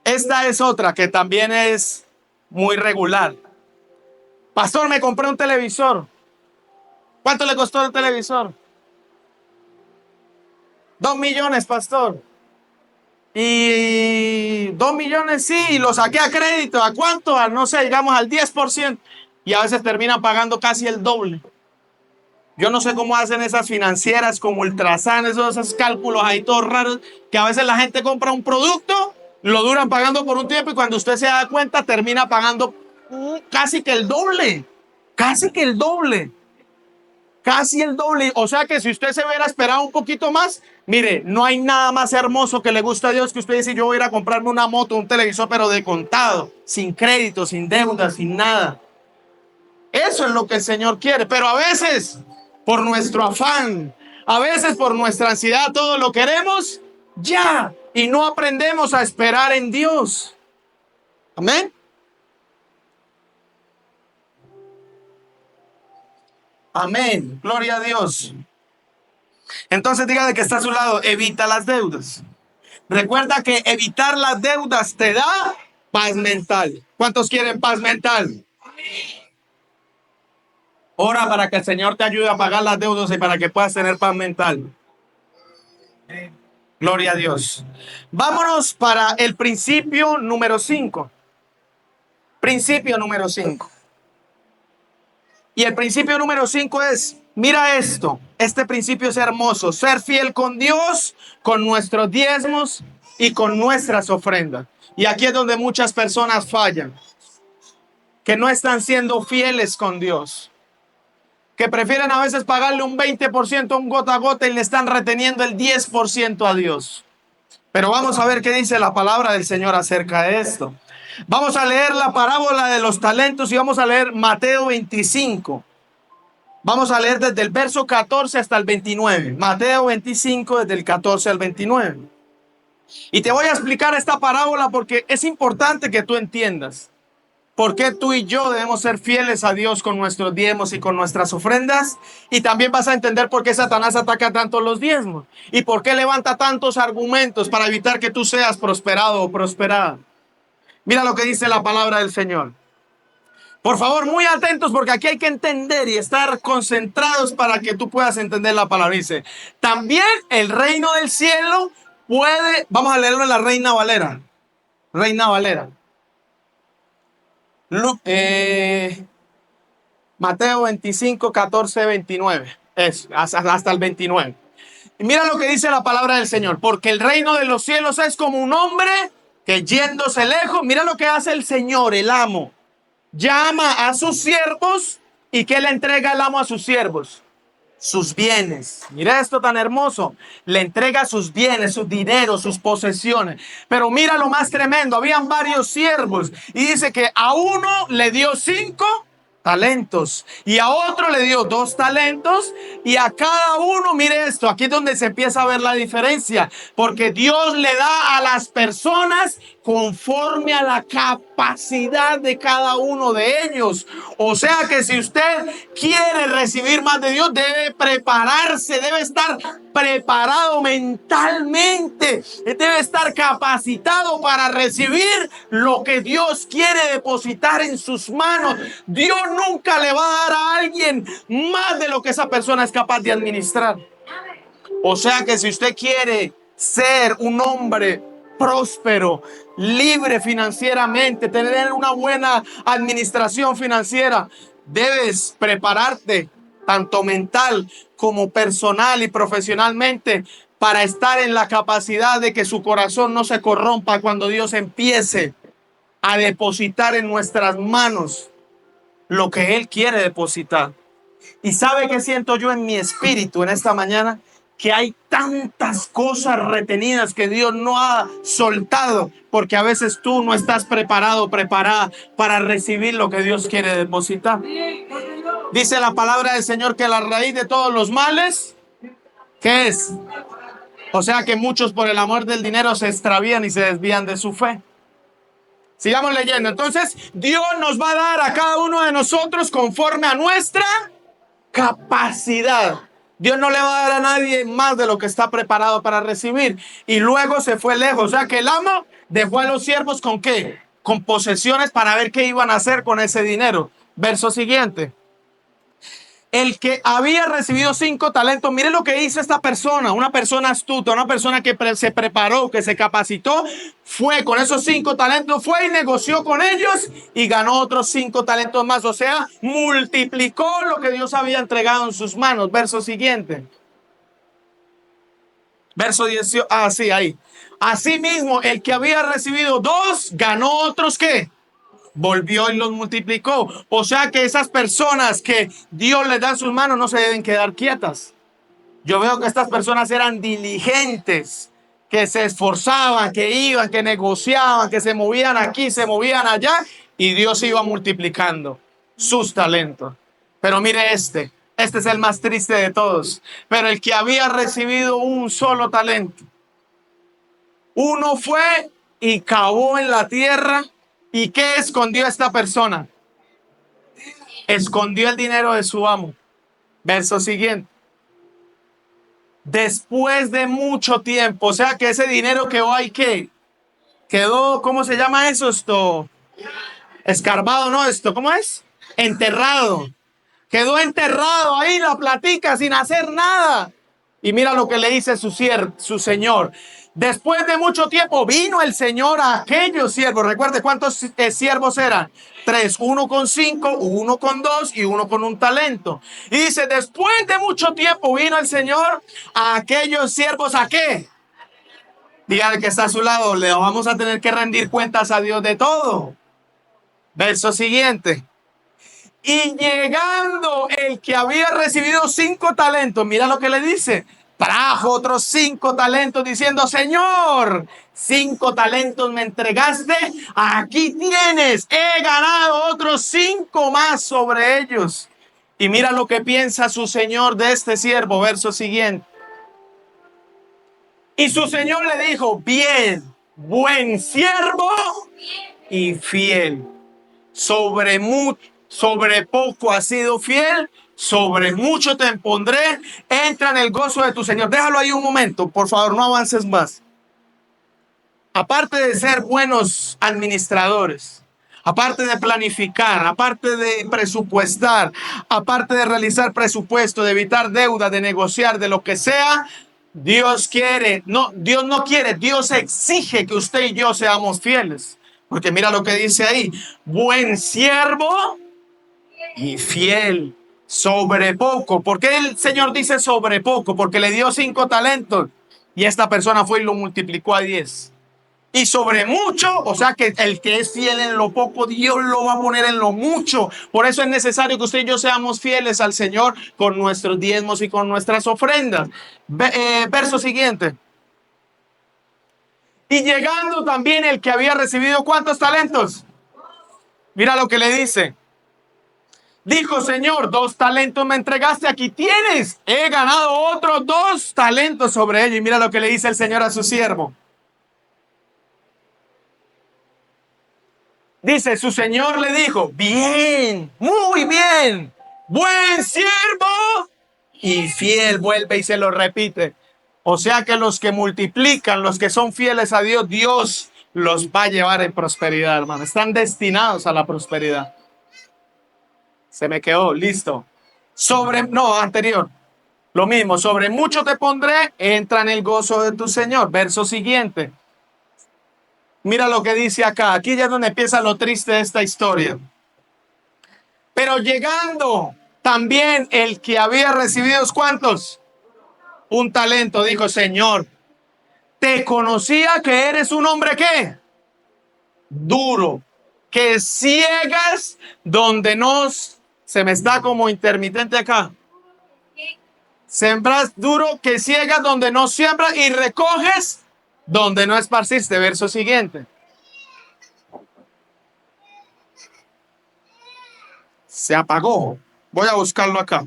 [SPEAKER 1] Esta es otra que también es muy regular. Pastor, me compré un televisor. ¿Cuánto le costó el televisor? 2 millones, pastor. Y 2 millones sí, y lo saqué a crédito. ¿A cuánto? A, no sé, llegamos al 10%. Y a veces terminan pagando casi el doble. Yo no sé cómo hacen esas financieras como Ultrasan, esos cálculos ahí todos raros, que a veces la gente compra un producto, lo duran pagando por un tiempo y cuando usted se da cuenta termina pagando casi que el doble. Casi que el doble. Casi el doble. O sea que si usted se hubiera esperado un poquito más, mire, no hay nada más hermoso que le gusta a Dios que usted dice, yo voy a ir a comprarme una moto, un televisor, pero de contado, sin crédito, sin deuda, sin nada. Eso es lo que el Señor quiere. Pero a veces, por nuestro afán, a veces por nuestra ansiedad, todo lo queremos ya. Y no aprendemos a esperar en Dios. Amén. Amén. Gloria a Dios. Entonces dígale que está a su lado, evita las deudas. Recuerda que evitar las deudas te da paz mental. ¿Cuántos quieren paz mental? Ora para que el Señor te ayude a pagar las deudas y para que puedas tener paz mental. Gloria a Dios. Vámonos para el principio número 5. Principio número 5. Y el principio número 5 es, mira esto, este principio es hermoso, ser fiel con Dios, con nuestros diezmos y con nuestras ofrendas. Y aquí es donde muchas personas fallan, que no están siendo fieles con Dios, que prefieren a veces pagarle un 20%, un gota a gota y le están reteniendo el 10% a Dios. Pero vamos a ver qué dice la palabra del Señor acerca de esto. Vamos a leer la parábola de los talentos y vamos a leer Mateo 25. Vamos a leer desde el verso 14 hasta el 29. Mateo 25 desde el 14 al 29. Y te voy a explicar esta parábola porque es importante que tú entiendas por qué tú y yo debemos ser fieles a Dios con nuestros diezmos y con nuestras ofrendas. Y también vas a entender por qué Satanás ataca tanto los diezmos y por qué levanta tantos argumentos para evitar que tú seas prosperado o prosperada. Mira lo que dice la palabra del Señor. Por favor, muy atentos porque aquí hay que entender y estar concentrados para que tú puedas entender la palabra. Dice, también el reino del cielo puede, vamos a leerlo en la Reina Valera. Reina Valera. Mateo 25, 14, 29. Es hasta el 29. Y mira lo que dice la palabra del Señor. Porque el reino de los cielos es como un hombre que yéndose lejos. Mira lo que hace el Señor, el amo. Llama a sus siervos. ¿Y qué le entrega el amo a sus siervos? Sus bienes. Mira esto tan hermoso. Le entrega sus bienes, su dinero, sus posesiones. Pero mira lo más tremendo. Habían varios siervos. Y dice que a uno le dio 5 talentos. Y a otro le dio 2 talentos. Y a cada uno, mire esto. Aquí es donde se empieza a ver la diferencia. Porque Dios le da a las personas conforme a la capacidad de cada uno de ellos. O sea que si usted quiere recibir más de Dios, debe prepararse, debe estar preparado mentalmente, debe estar capacitado para recibir lo que Dios quiere depositar en sus manos. Dios nunca le va a dar a alguien más de lo que esa persona es capaz de administrar. O sea que si usted quiere ser un hombre próspero, libre financieramente, tener una buena administración financiera, debes prepararte tanto mental como personal y profesionalmente para estar en la capacidad de que su corazón no se corrompa cuando Dios empiece a depositar en nuestras manos lo que Él quiere depositar. ¿Y sabe qué siento yo en mi espíritu en esta mañana? Que hay tantas cosas retenidas que Dios no ha soltado, porque a veces tú no estás preparado, preparada para recibir lo que Dios quiere depositar. Dice la palabra del Señor que la raíz de todos los males, ¿qué es? O sea que muchos por el amor del dinero se extravían y se desvían de su fe. Sigamos leyendo. Entonces, Dios nos va a dar a cada uno de nosotros conforme a nuestra capacidad. Dios no le va a dar a nadie más de lo que está preparado para recibir. Y luego se fue lejos. O sea que el amo dejó a los siervos ¿con qué? Con posesiones para ver qué iban a hacer con ese dinero. Verso siguiente. El que había recibido 5 talentos, mire lo que hizo esta persona, una persona astuta, una persona que se preparó, que se capacitó, fue con esos 5 talentos, fue y negoció con ellos y ganó otros 5 talentos más. O sea, multiplicó lo que Dios había entregado en sus manos. Verso siguiente. Verso 18. Ah, sí, ahí. Asimismo, el que había recibido 2, ganó otros ¿qué? Volvió y los multiplicó. O sea que esas personas que Dios les da en sus manos no se deben quedar quietas. Yo veo que estas personas eran diligentes, que se esforzaban, que iban, que negociaban, que se movían aquí, se movían allá, y Dios iba multiplicando sus talentos. Pero mire este es el más triste de todos. Pero el que había recibido un solo talento, uno fue y cavó en la tierra. ¿Y qué escondió esta persona? Escondió el dinero de su amo. Verso siguiente. Después de mucho tiempo, o sea que ese dinero quedó ahí, ¿qué? Quedó, ¿cómo se llama eso? Esto, escarbado, ¿no? Esto, ¿cómo es? Enterrado. Quedó enterrado ahí la platica sin hacer nada. Y mira lo que le dice su señor. Después de mucho tiempo vino el Señor a aquellos siervos. Recuerde cuántos siervos eran. 3, uno con 5, uno con 2 y uno con un talento. Y dice, después de mucho tiempo vino el Señor a aquellos siervos. ¿A qué? Dígale que está a su lado. Le vamos a tener que rendir cuentas a Dios de todo. Verso siguiente. Y llegando el que había recibido 5 talentos, mira lo que le dice. Trajo otros 5 talentos diciendo, Señor, 5 talentos me entregaste, aquí tienes, he ganado otros 5 más sobre ellos. Y mira lo que piensa su señor de este siervo, verso siguiente. Y su señor le dijo, bien, buen siervo y fiel. Sobre poco has sido fiel, sobre mucho te pondré, entra en el gozo de tu Señor. Déjalo ahí un momento, por favor, no avances más. Aparte de ser buenos administradores, aparte de planificar, aparte de presupuestar, aparte de realizar presupuesto, de evitar deuda, de negociar, de lo que sea, Dios no quiere, Dios exige que usted y yo seamos fieles. Porque mira lo que dice ahí, buen siervo y fiel. sobre poco. ¿Por qué el Señor dice sobre poco? Porque le dio 5 talentos y esta persona fue y lo multiplicó a 10. Y sobre mucho, o sea que el que es fiel en lo poco, Dios lo va a poner en lo mucho. Por eso es necesario que usted y yo seamos fieles al Señor con nuestros diezmos y con nuestras ofrendas. Verso siguiente. Y llegando también el que había recibido ¿cuántos talentos? Mira lo que le dice. Dijo, Señor, 2 talentos me entregaste, aquí tienes. He ganado otros 2 talentos sobre ello. Y mira lo que le dice el Señor a su siervo. Dice, su Señor le dijo, bien, muy bien, buen siervo y fiel. Vuelve y se lo repite. O sea que los que multiplican, los que son fieles a Dios, Dios los va a llevar en prosperidad, hermano. Están destinados a la prosperidad. Se me quedó, listo. Anterior. Lo mismo, sobre mucho te pondré, entra en el gozo de tu Señor. Verso siguiente. Mira lo que dice acá. Aquí ya es donde empieza lo triste de esta historia. Pero llegando también el que había recibido ¿cuántos? 1 talento, dijo, Señor, te conocía que eres un hombre ¿qué? Duro, que ciegas donde no, se me está como intermitente acá. Sembras duro, que ciegas donde no siembras y recoges donde no esparciste. Verso siguiente. Se apagó. Voy a buscarlo acá.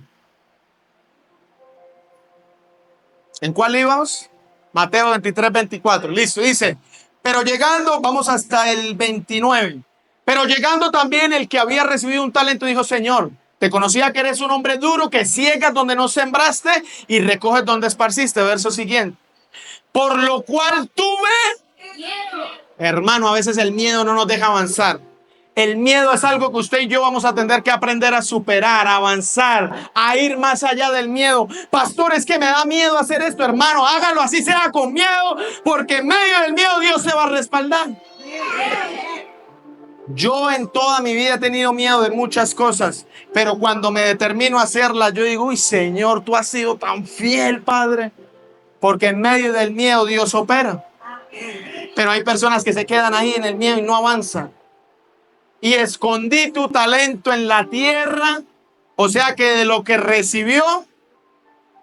[SPEAKER 1] ¿En cuál íbamos? Mateo 23, 24. Listo, dice. Pero llegando, vamos hasta el 29. Pero llegando también el que había recibido un talento, dijo, Señor, te conocía que eres un hombre duro, que ciegas donde no sembraste y recoges donde esparciste. Verso siguiente. Por lo cual tuve miedo. Hermano, a veces el miedo no nos deja avanzar. El miedo es algo que usted y yo vamos a tener que aprender a superar, a avanzar, a ir más allá del miedo. Pastor, es que me da miedo hacer esto, hermano. Hágalo así sea con miedo, porque en medio del miedo Dios se va a respaldar. Yo en toda mi vida he tenido miedo de muchas cosas, pero cuando me determino a hacerlas, yo digo, uy, Señor, tú has sido tan fiel, Padre, porque en medio del miedo Dios opera. Pero hay personas que se quedan ahí en el miedo y no avanzan. Y escondí tu talento en la tierra, o sea que de lo que recibió,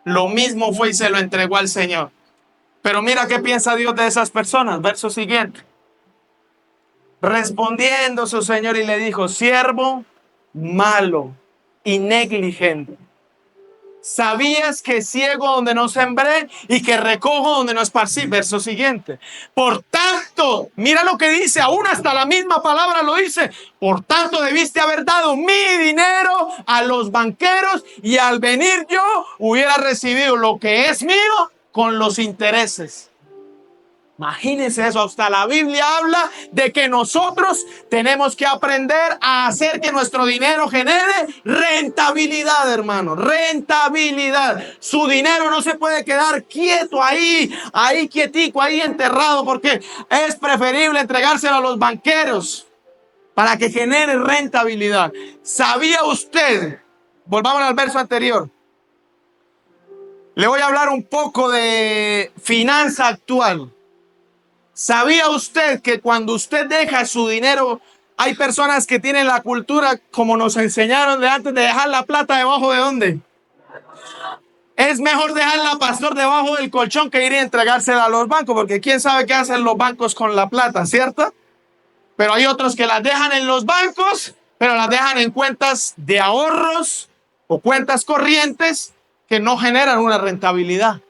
[SPEAKER 1] lo mismo fue y se lo entregó al Señor. Pero mira qué piensa Dios de esas personas. Verso siguiente. Respondiendo su Señor y le dijo, siervo malo y negligente. ¿Sabías que ciego donde no sembré y que recojo donde no esparcí? Verso siguiente. Por tanto, mira lo que dice, aún hasta la misma palabra lo dice. Por tanto, debiste haber dado mi dinero a los banqueros y al venir yo hubiera recibido lo que es mío con los intereses. Imagínense eso, hasta la Biblia habla de que nosotros tenemos que aprender a hacer que nuestro dinero genere rentabilidad, hermano, rentabilidad. Su dinero no se puede quedar quieto ahí quietico, ahí enterrado, porque es preferible entregárselo a los banqueros para que genere rentabilidad. ¿Sabía usted? Volvamos al verso anterior. Le voy a hablar un poco de finanza actual. ¿Sabía usted que cuando usted deja su dinero, hay personas que tienen la cultura, como nos enseñaron de antes, de dejar la plata debajo de dónde? Es mejor dejarla, pastor, debajo del colchón que ir y entregársela a los bancos, porque quién sabe qué hacen los bancos con la plata, ¿cierto? Pero hay otros que las dejan en los bancos, pero las dejan en cuentas de ahorros o cuentas corrientes que no generan una rentabilidad.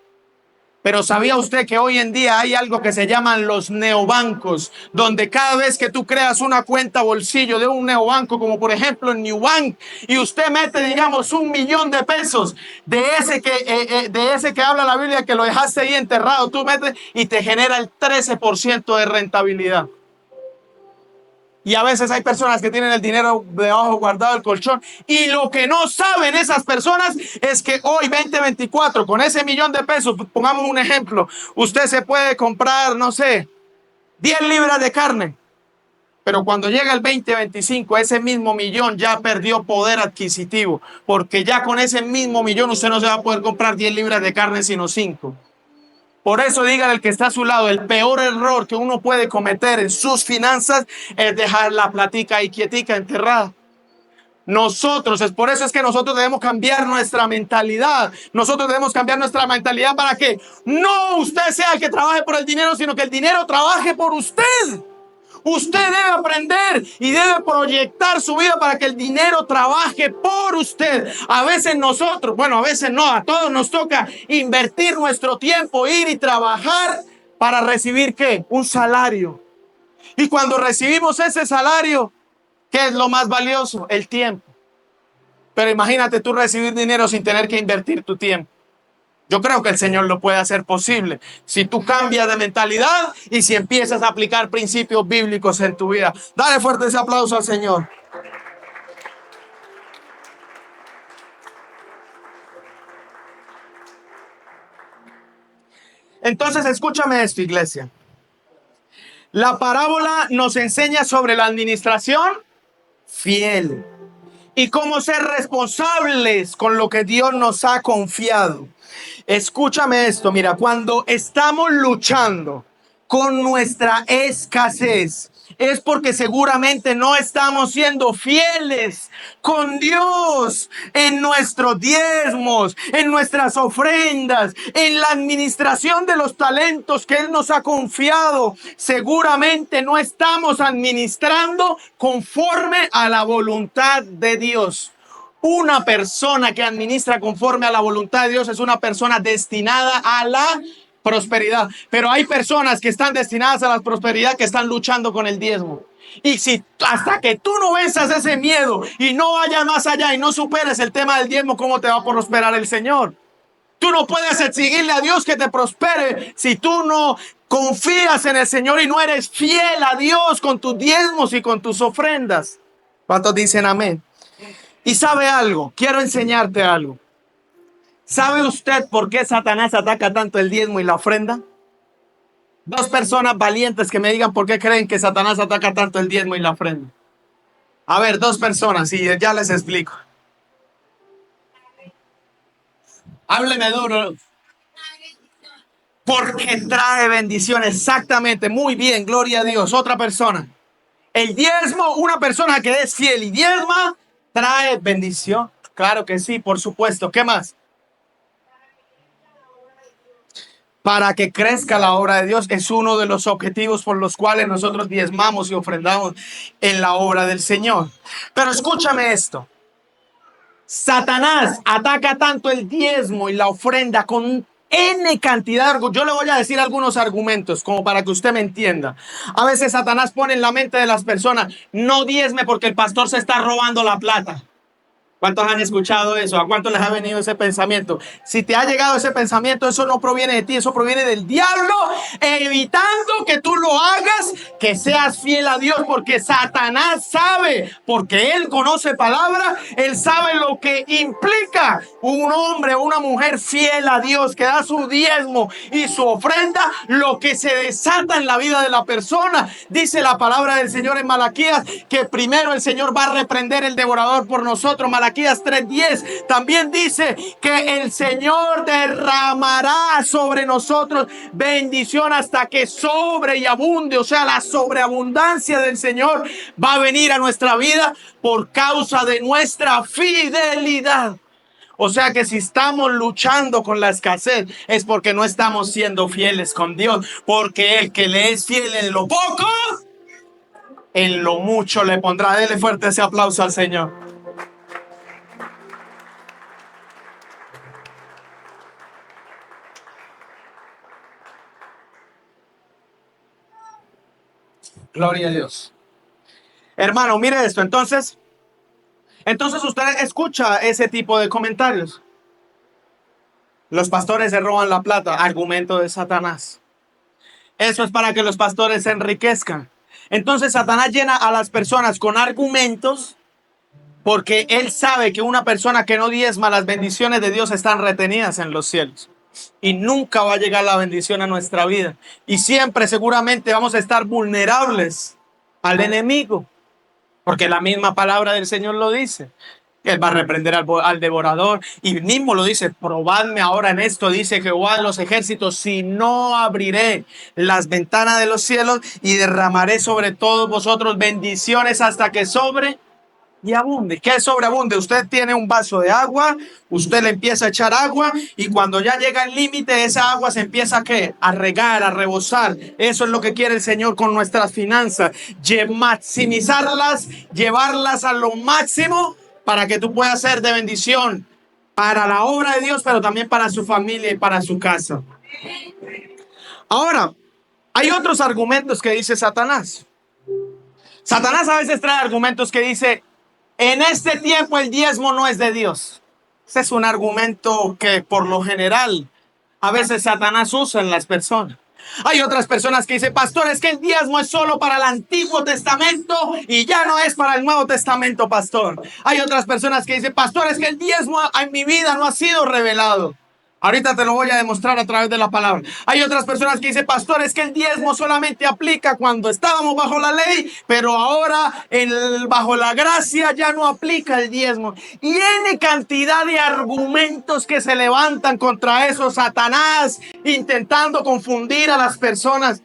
[SPEAKER 1] Pero ¿sabía usted que hoy en día hay algo que se llaman los neobancos? Donde cada vez que tú creas una cuenta bolsillo de un neobanco, como por ejemplo en Nubank, y usted mete, digamos, $1,000,000 de ese que habla la Biblia, que lo dejaste ahí enterrado, tú metes y te genera el 13% de rentabilidad. Y a veces hay personas que tienen el dinero debajo guardado del colchón. Y lo que no saben esas personas es que hoy 2024, con ese $1,000,000, pongamos un ejemplo, usted se puede comprar, no sé, 10 libras de carne. Pero cuando llega el 2025, ese mismo millón ya perdió poder adquisitivo, porque ya con ese mismo millón usted no se va a poder comprar 10 libras de carne, sino 5. Por eso dígale al que está a su lado, el peor error que uno puede cometer en sus finanzas es dejar la platica ahí quietica, enterrada. Es por eso es que nosotros debemos cambiar nuestra mentalidad. Nosotros debemos cambiar nuestra mentalidad para que no usted sea el que trabaje por el dinero, sino que el dinero trabaje por usted. Usted debe aprender y debe proyectar su vida para que el dinero trabaje por usted. A veces nosotros, bueno, a veces no, a todos nos toca invertir nuestro tiempo, ir y trabajar para recibir ¿qué? Un salario. Y cuando recibimos ese salario, ¿qué es lo más valioso? El tiempo. Pero imagínate tú recibir dinero sin tener que invertir tu tiempo. Yo creo que el Señor lo puede hacer posible si tú cambias de mentalidad y si empiezas a aplicar principios bíblicos en tu vida. Dale fuerte ese aplauso al Señor. Entonces, escúchame esto, iglesia. La parábola nos enseña sobre la administración fiel y cómo ser responsables con lo que Dios nos ha confiado. Escúchame esto, mira, cuando estamos luchando con nuestra escasez, es porque seguramente no estamos siendo fieles con Dios en nuestros diezmos, en nuestras ofrendas, en la administración de los talentos que Él nos ha confiado. Seguramente no estamos administrando conforme a la voluntad de Dios. Una persona que administra conforme a la voluntad de Dios es una persona destinada a la prosperidad. Pero hay personas que están destinadas a la prosperidad que están luchando con el diezmo. Y si hasta que tú no venzas ese miedo y no vayas más allá y no superes el tema del diezmo, ¿cómo te va a prosperar el Señor? Tú no puedes exigirle a Dios que te prospere si tú no confías en el Señor y no eres fiel a Dios con tus diezmos y con tus ofrendas. ¿Cuántos dicen amén? Y sabe algo, quiero enseñarte algo. ¿Sabe usted por qué Satanás ataca tanto el diezmo y la ofrenda? Dos personas valientes que me digan por qué creen que Satanás ataca tanto el diezmo y la ofrenda. A ver, dos personas y ya les explico. Hábleme duro. Porque trae bendición, exactamente, muy bien, gloria a Dios. Otra persona. El diezmo, una persona que es fiel y diezma, trae bendición. Claro que sí, por supuesto. ¿Qué más? Para que crezca la obra de Dios. Es uno de los objetivos por los cuales nosotros diezmamos y ofrendamos en la obra del Señor. Pero escúchame esto. Satanás ataca tanto el diezmo y la ofrenda con N cantidad. Yo le voy a decir algunos argumentos como para que usted me entienda. A veces Satanás pone en la mente de las personas: no diezme porque el pastor se está robando la plata. ¿Cuántos han escuchado eso? ¿A cuántos les ha venido ese pensamiento? Si te ha llegado ese pensamiento, eso no proviene de ti, eso proviene del diablo, evitando que tú lo hagas, que seas fiel a Dios, porque Satanás sabe, porque él conoce palabra, él sabe lo que implica un hombre o una mujer fiel a Dios, que da su diezmo y su ofrenda, lo que se desata en la vida de la persona. Dice la palabra del Señor en Malaquías que primero el Señor va a reprender el devorador por nosotros. Malaquías 3:10 también dice que el Señor derramará sobre nosotros bendición hasta que sobre y abunde. O sea, la sobreabundancia del Señor va a venir a nuestra vida por causa de nuestra fidelidad. O sea que si estamos luchando con la escasez es porque no estamos siendo fieles con Dios, porque el que le es fiel en lo poco, en lo mucho le pondrá. Dele fuerte ese aplauso al Señor. Gloria a Dios. Hermano, mire esto. Entonces usted escucha ese tipo de comentarios. Los pastores se roban la plata. Argumento de Satanás. Eso es para que los pastores se enriquezcan. Entonces Satanás llena a las personas con argumentos, porque él sabe que una persona que no diezma, las bendiciones de Dios están retenidas en los cielos. Y nunca va a llegar la bendición a nuestra vida. Y siempre seguramente vamos a estar vulnerables al enemigo, porque la misma palabra del Señor lo dice. Él va a reprender al devorador y mismo lo dice, probadme ahora en esto, dice Jehová de los ejércitos, si no abriré las ventanas de los cielos y derramaré sobre todos vosotros bendiciones hasta que sobre y abunde. ¿Qué sobreabunde? Usted tiene un vaso de agua, usted le empieza a echar agua y cuando ya llega el límite, esa agua se empieza a ¿qué? A regar, a rebosar. Eso es lo que quiere el Señor con nuestras finanzas, maximizarlas, llevarlas a lo máximo para que tú puedas ser de bendición para la obra de Dios, pero también para su familia y para su casa. Ahora, hay otros argumentos que dice Satanás. Satanás a veces trae argumentos que dice, en este tiempo el diezmo no es de Dios. Ese es un argumento que por lo general a veces Satanás usa en las personas. Hay otras personas que dicen, pastor, es que el diezmo es solo para el Antiguo Testamento y ya no es para el Nuevo Testamento, pastor. Hay otras personas que dicen, pastor, es que el diezmo en mi vida no ha sido revelado. Ahorita te lo voy a demostrar a través de la palabra. Hay otras personas que dicen, pastor, es que el diezmo solamente aplica cuando estábamos bajo la ley, pero ahora bajo la gracia ya no aplica el diezmo. Y N cantidad de argumentos que se levantan contra eso, Satanás intentando confundir a las personas.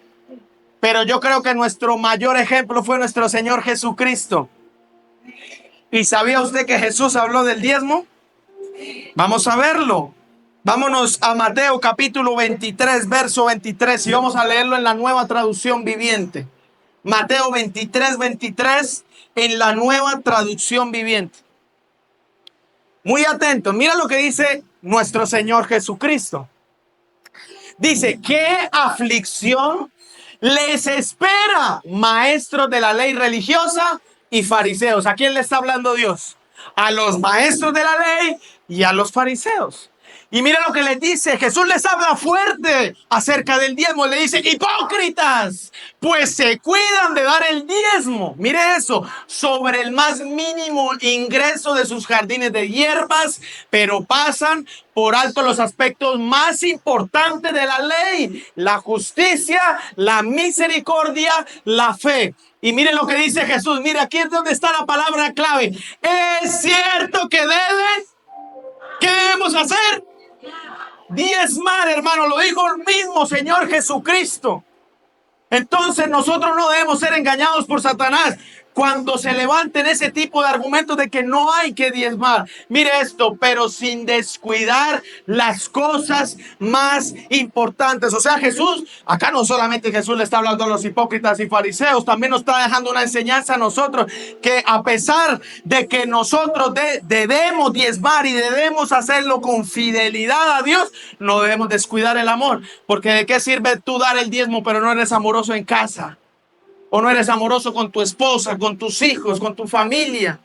[SPEAKER 1] Pero yo creo que nuestro mayor ejemplo fue nuestro Señor Jesucristo. ¿Y sabía usted que Jesús habló del diezmo? Vamos a verlo. Vámonos a Mateo capítulo 23, verso 23 y vamos a leerlo en la Nueva Traducción Viviente. Mateo 23, 23 en la Nueva Traducción Viviente. Muy atentos, mira lo que dice nuestro Señor Jesucristo. Dice, ¿qué aflicción les espera, maestros de la ley religiosa y fariseos? ¿A quién le está hablando Dios? A los maestros de la ley y a los fariseos. Y mira lo que les dice, Jesús les habla fuerte acerca del diezmo, le dice, hipócritas, pues se cuidan de dar el diezmo, mire eso, sobre el más mínimo ingreso de sus jardines de hierbas, pero pasan por alto los aspectos más importantes de la ley, la justicia, la misericordia, la fe. Y miren lo que dice Jesús, mire aquí es donde está la palabra clave, es cierto que deben, ¿qué debemos hacer? Diezmar, hermano, lo dijo el mismo Señor Jesucristo. Entonces nosotros no debemos ser engañados por Satanás cuando se levanten ese tipo de argumentos de que no hay que diezmar. Mire esto, pero sin descuidar las cosas más importantes. O sea, Jesús, acá no solamente Jesús le está hablando a los hipócritas y fariseos, también nos está dejando una enseñanza a nosotros, que a pesar de que nosotros debemos diezmar y debemos hacerlo con fidelidad a Dios, no debemos descuidar el amor. Porque ¿de qué sirve tú dar el diezmo pero no eres amoroso en casa? O no eres amoroso con tu esposa, con tus hijos, con tu familia.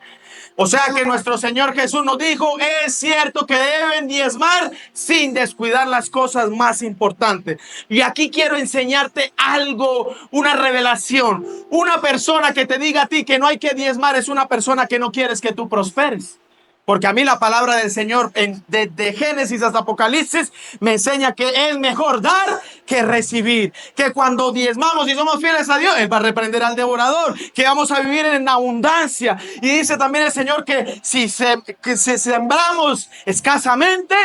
[SPEAKER 1] O sea que nuestro Señor Jesús nos dijo, es cierto que deben diezmar sin descuidar las cosas más importantes. Y aquí quiero enseñarte algo, una revelación. Una persona que te diga a ti que no hay que diezmar es una persona que no quieres que tú prosperes. Porque a mí la palabra del Señor desde Génesis hasta Apocalipsis me enseña que es mejor dar que recibir. Que cuando diezmamos y somos fieles a Dios, Él va a reprender al devorador. Que vamos a vivir en abundancia. Y dice también el Señor que si sembramos escasamente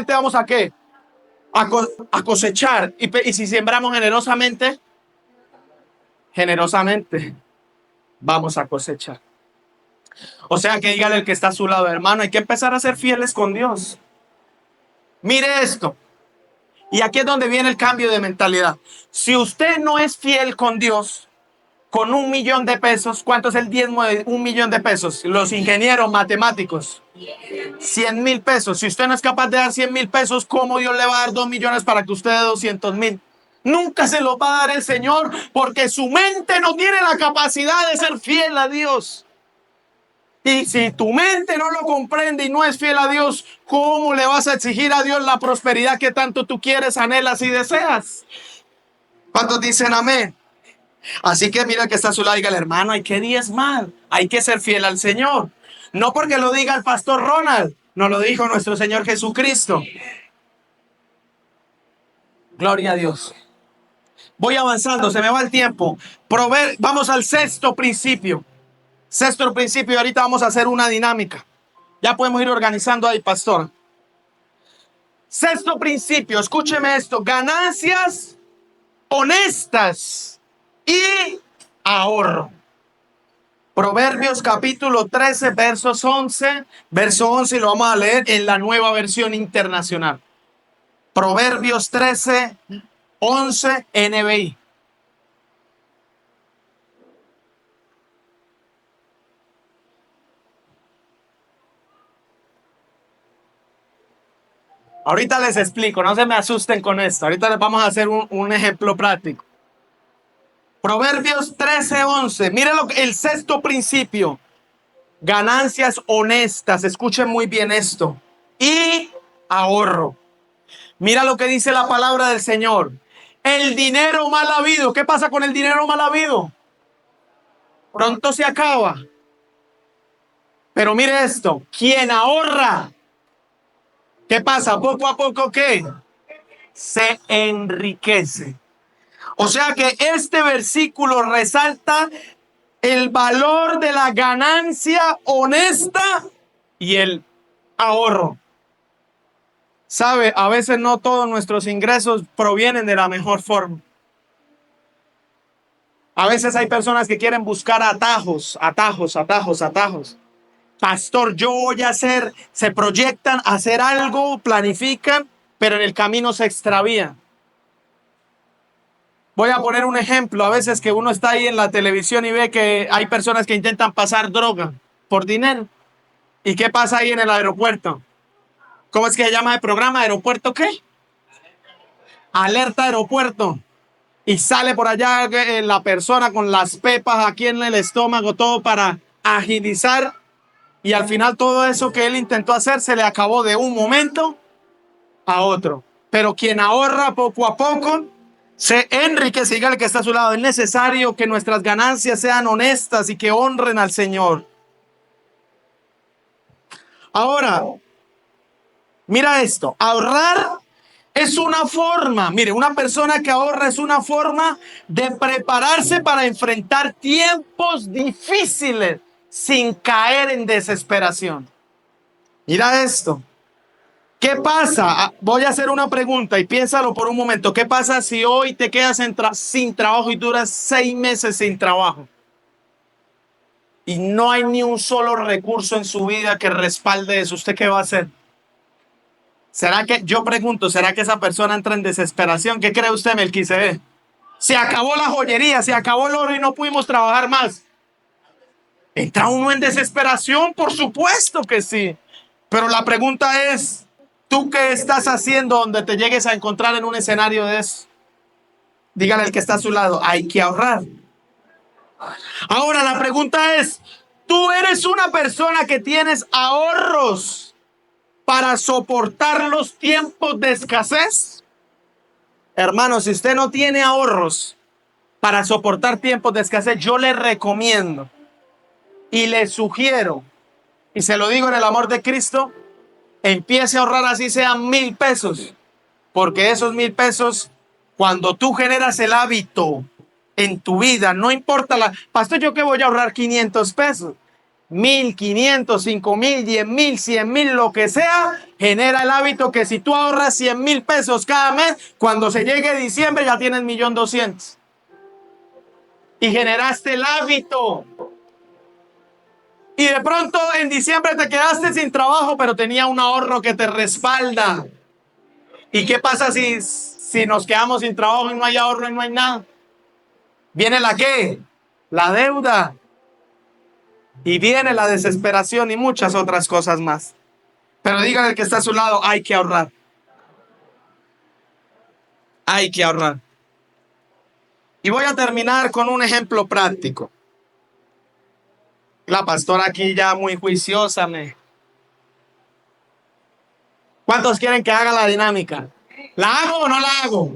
[SPEAKER 1] vamos a ¿qué? A cosechar. Y si sembramos generosamente vamos a cosechar. O sea que dígale al que está a su lado, hermano, hay que empezar a ser fieles con Dios. Mire esto. Y aquí es donde viene el cambio de mentalidad. Si usted no es fiel con Dios, con 1 millón de pesos, ¿cuánto es el diezmo de 1 millón de pesos? Los ingenieros matemáticos. 100,000 pesos. Si usted no es capaz de dar 100,000 pesos, ¿cómo Dios le va a dar 2 millones para que usted dé 200,000? Nunca se lo va a dar el Señor porque su mente no tiene la capacidad de ser fiel a Dios. Y si tu mente no lo comprende y no es fiel a Dios, ¿cómo le vas a exigir a Dios la prosperidad que tanto tú quieres, anhelas y deseas? ¿Cuántos dicen amén? Así que mira que está a su lado, dígale, hermano, hay que diezmar, hay que ser fiel al Señor. No porque lo diga el pastor Ronald, nos lo dijo nuestro Señor Jesucristo. Gloria a Dios. Voy avanzando, se me va el tiempo. Vamos al sexto principio. Sexto principio, y ahorita vamos a hacer una dinámica. Ya podemos ir organizando ahí, pastor. Sexto principio, escúcheme esto: ganancias honestas y ahorro. Proverbios capítulo 13, versos 11, verso 11, y lo vamos a leer en la Nueva Versión Internacional. Proverbios 13, 11, NBI. Ahorita les explico, no se me asusten con esto. Ahorita les vamos a hacer un ejemplo práctico. Proverbios 13, 11. Mire el sexto principio. Ganancias honestas. Escuchen muy bien esto. Y ahorro. Mira lo que dice la palabra del Señor. El dinero mal habido. ¿Qué pasa con el dinero mal habido? Pronto se acaba. Pero mire esto. Quien ahorra, ¿qué pasa? Poco a poco, ¿qué? Se enriquece. O sea que este versículo resalta el valor de la ganancia honesta y el ahorro. Sabe, a veces no todos nuestros ingresos provienen de la mejor forma. A veces hay personas que quieren buscar atajos. Pastor, yo voy a hacer, se proyectan a hacer algo, planifican, pero en el camino se extravían. Voy a poner un ejemplo. A veces que uno está ahí en la televisión y ve que hay personas que intentan pasar droga por dinero. ¿Y qué pasa ahí en el aeropuerto? ¿Cómo es que se llama el programa? ¿Aeropuerto qué? Alerta aeropuerto. Y sale por allá la persona con las pepas aquí en el estómago, todo para agilizar. Y al final todo eso que él intentó hacer se le acabó de un momento a otro. Pero quien ahorra poco a poco se enriquece. Dígale que está a su lado. Es necesario que nuestras ganancias sean honestas y que honren al Señor. Ahora, mira esto. Ahorrar es una forma. Mire, una persona que ahorra es una forma de prepararse para enfrentar tiempos difíciles sin caer en desesperación. Mira esto. ¿Qué pasa? Voy a hacer una pregunta y piénsalo por un momento. ¿Qué pasa si hoy te quedas sin trabajo y duras 6 meses sin trabajo? Y no hay ni un solo recurso en su vida que respalde eso. ¿Usted qué va a hacer? ¿Será que, yo pregunto, será que esa persona entra en desesperación? ¿Qué cree usted, Melquisedec? Se acabó la joyería, se acabó el oro y no pudimos trabajar más. ¿Entra uno en desesperación? Por supuesto que sí. Pero la pregunta es, ¿tú qué estás haciendo donde te llegues a encontrar en un escenario de eso? Dígale al que está a su lado, hay que ahorrar. Ahora la pregunta es, ¿tú eres una persona que tienes ahorros para soportar los tiempos de escasez? Hermano, si usted no tiene ahorros para soportar tiempos de escasez, yo le recomiendo y le sugiero, y se lo digo en el amor de Cristo, empiece a ahorrar así sean 1,000 pesos. Porque esos 1,000 pesos, cuando tú generas el hábito en tu vida, no importa pastor, ¿yo qué voy a ahorrar 500 pesos? 1,500, 5,000, 10,000, 100,000, lo que sea, genera el hábito que si tú ahorras 100,000 pesos cada mes, cuando se llegue diciembre ya tienes 1,200,000. Y generaste el hábito. Y de pronto en diciembre te quedaste sin trabajo, pero tenía un ahorro que te respalda. ¿Y qué pasa si nos quedamos sin trabajo y no hay ahorro y no hay nada? ¿Viene la qué? La deuda. Y viene la desesperación y muchas otras cosas más. Pero dígale al que está a su lado, hay que ahorrar. Hay que ahorrar. Y voy a terminar con un ejemplo práctico. La pastora aquí ya muy juiciosa ¿Cuántos quieren que haga la dinámica? ¿La hago o no la hago?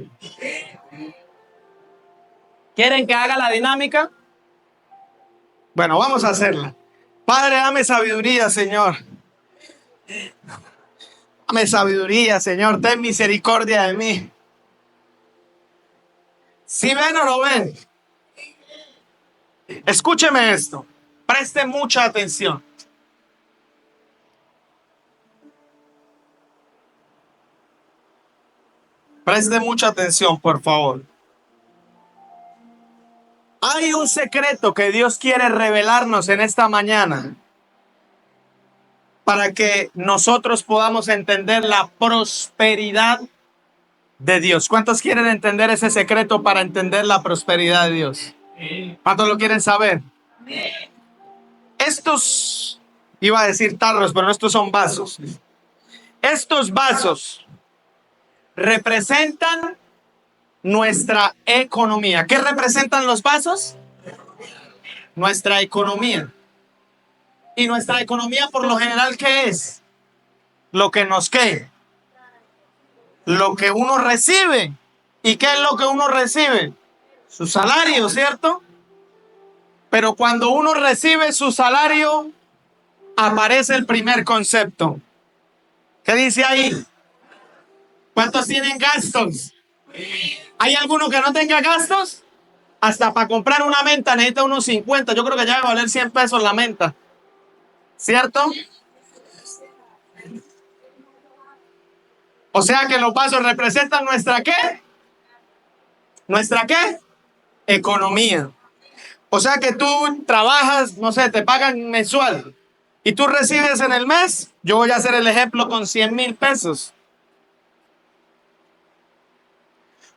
[SPEAKER 1] ¿Quieren que haga la dinámica? Bueno, vamos a hacerla. Padre, dame sabiduría, Señor. Dame sabiduría, Señor. Ten misericordia de mí. ¿Sí ven o no ven? Escúcheme esto. Preste mucha atención. Preste mucha atención, por favor. Hay un secreto que Dios quiere revelarnos en esta mañana para que nosotros podamos entender la prosperidad de Dios. ¿Cuántos quieren entender ese secreto para entender la prosperidad de Dios? ¿Cuántos lo quieren saber? Estos, iba a decir tarros, pero estos son vasos. Estos vasos representan nuestra economía. ¿Qué representan los vasos? Nuestra economía. Y nuestra economía por lo general, ¿qué es? Lo que nos quede. Lo que uno recibe. ¿Y qué es lo que uno recibe? Su salario, ¿cierto? Pero cuando uno recibe su salario, aparece el primer concepto. ¿Qué dice ahí? ¿Cuántos tienen gastos? ¿Hay alguno que no tenga gastos? Hasta para comprar una menta necesita unos 50. Yo creo que ya va a valer 100 pesos la menta. ¿Cierto? O sea que los vasos representan nuestra ¿qué? ¿Nuestra qué? Economía. O sea que tú trabajas, no sé, te pagan mensual y tú recibes en el mes, yo voy a hacer el ejemplo con 100,000 pesos.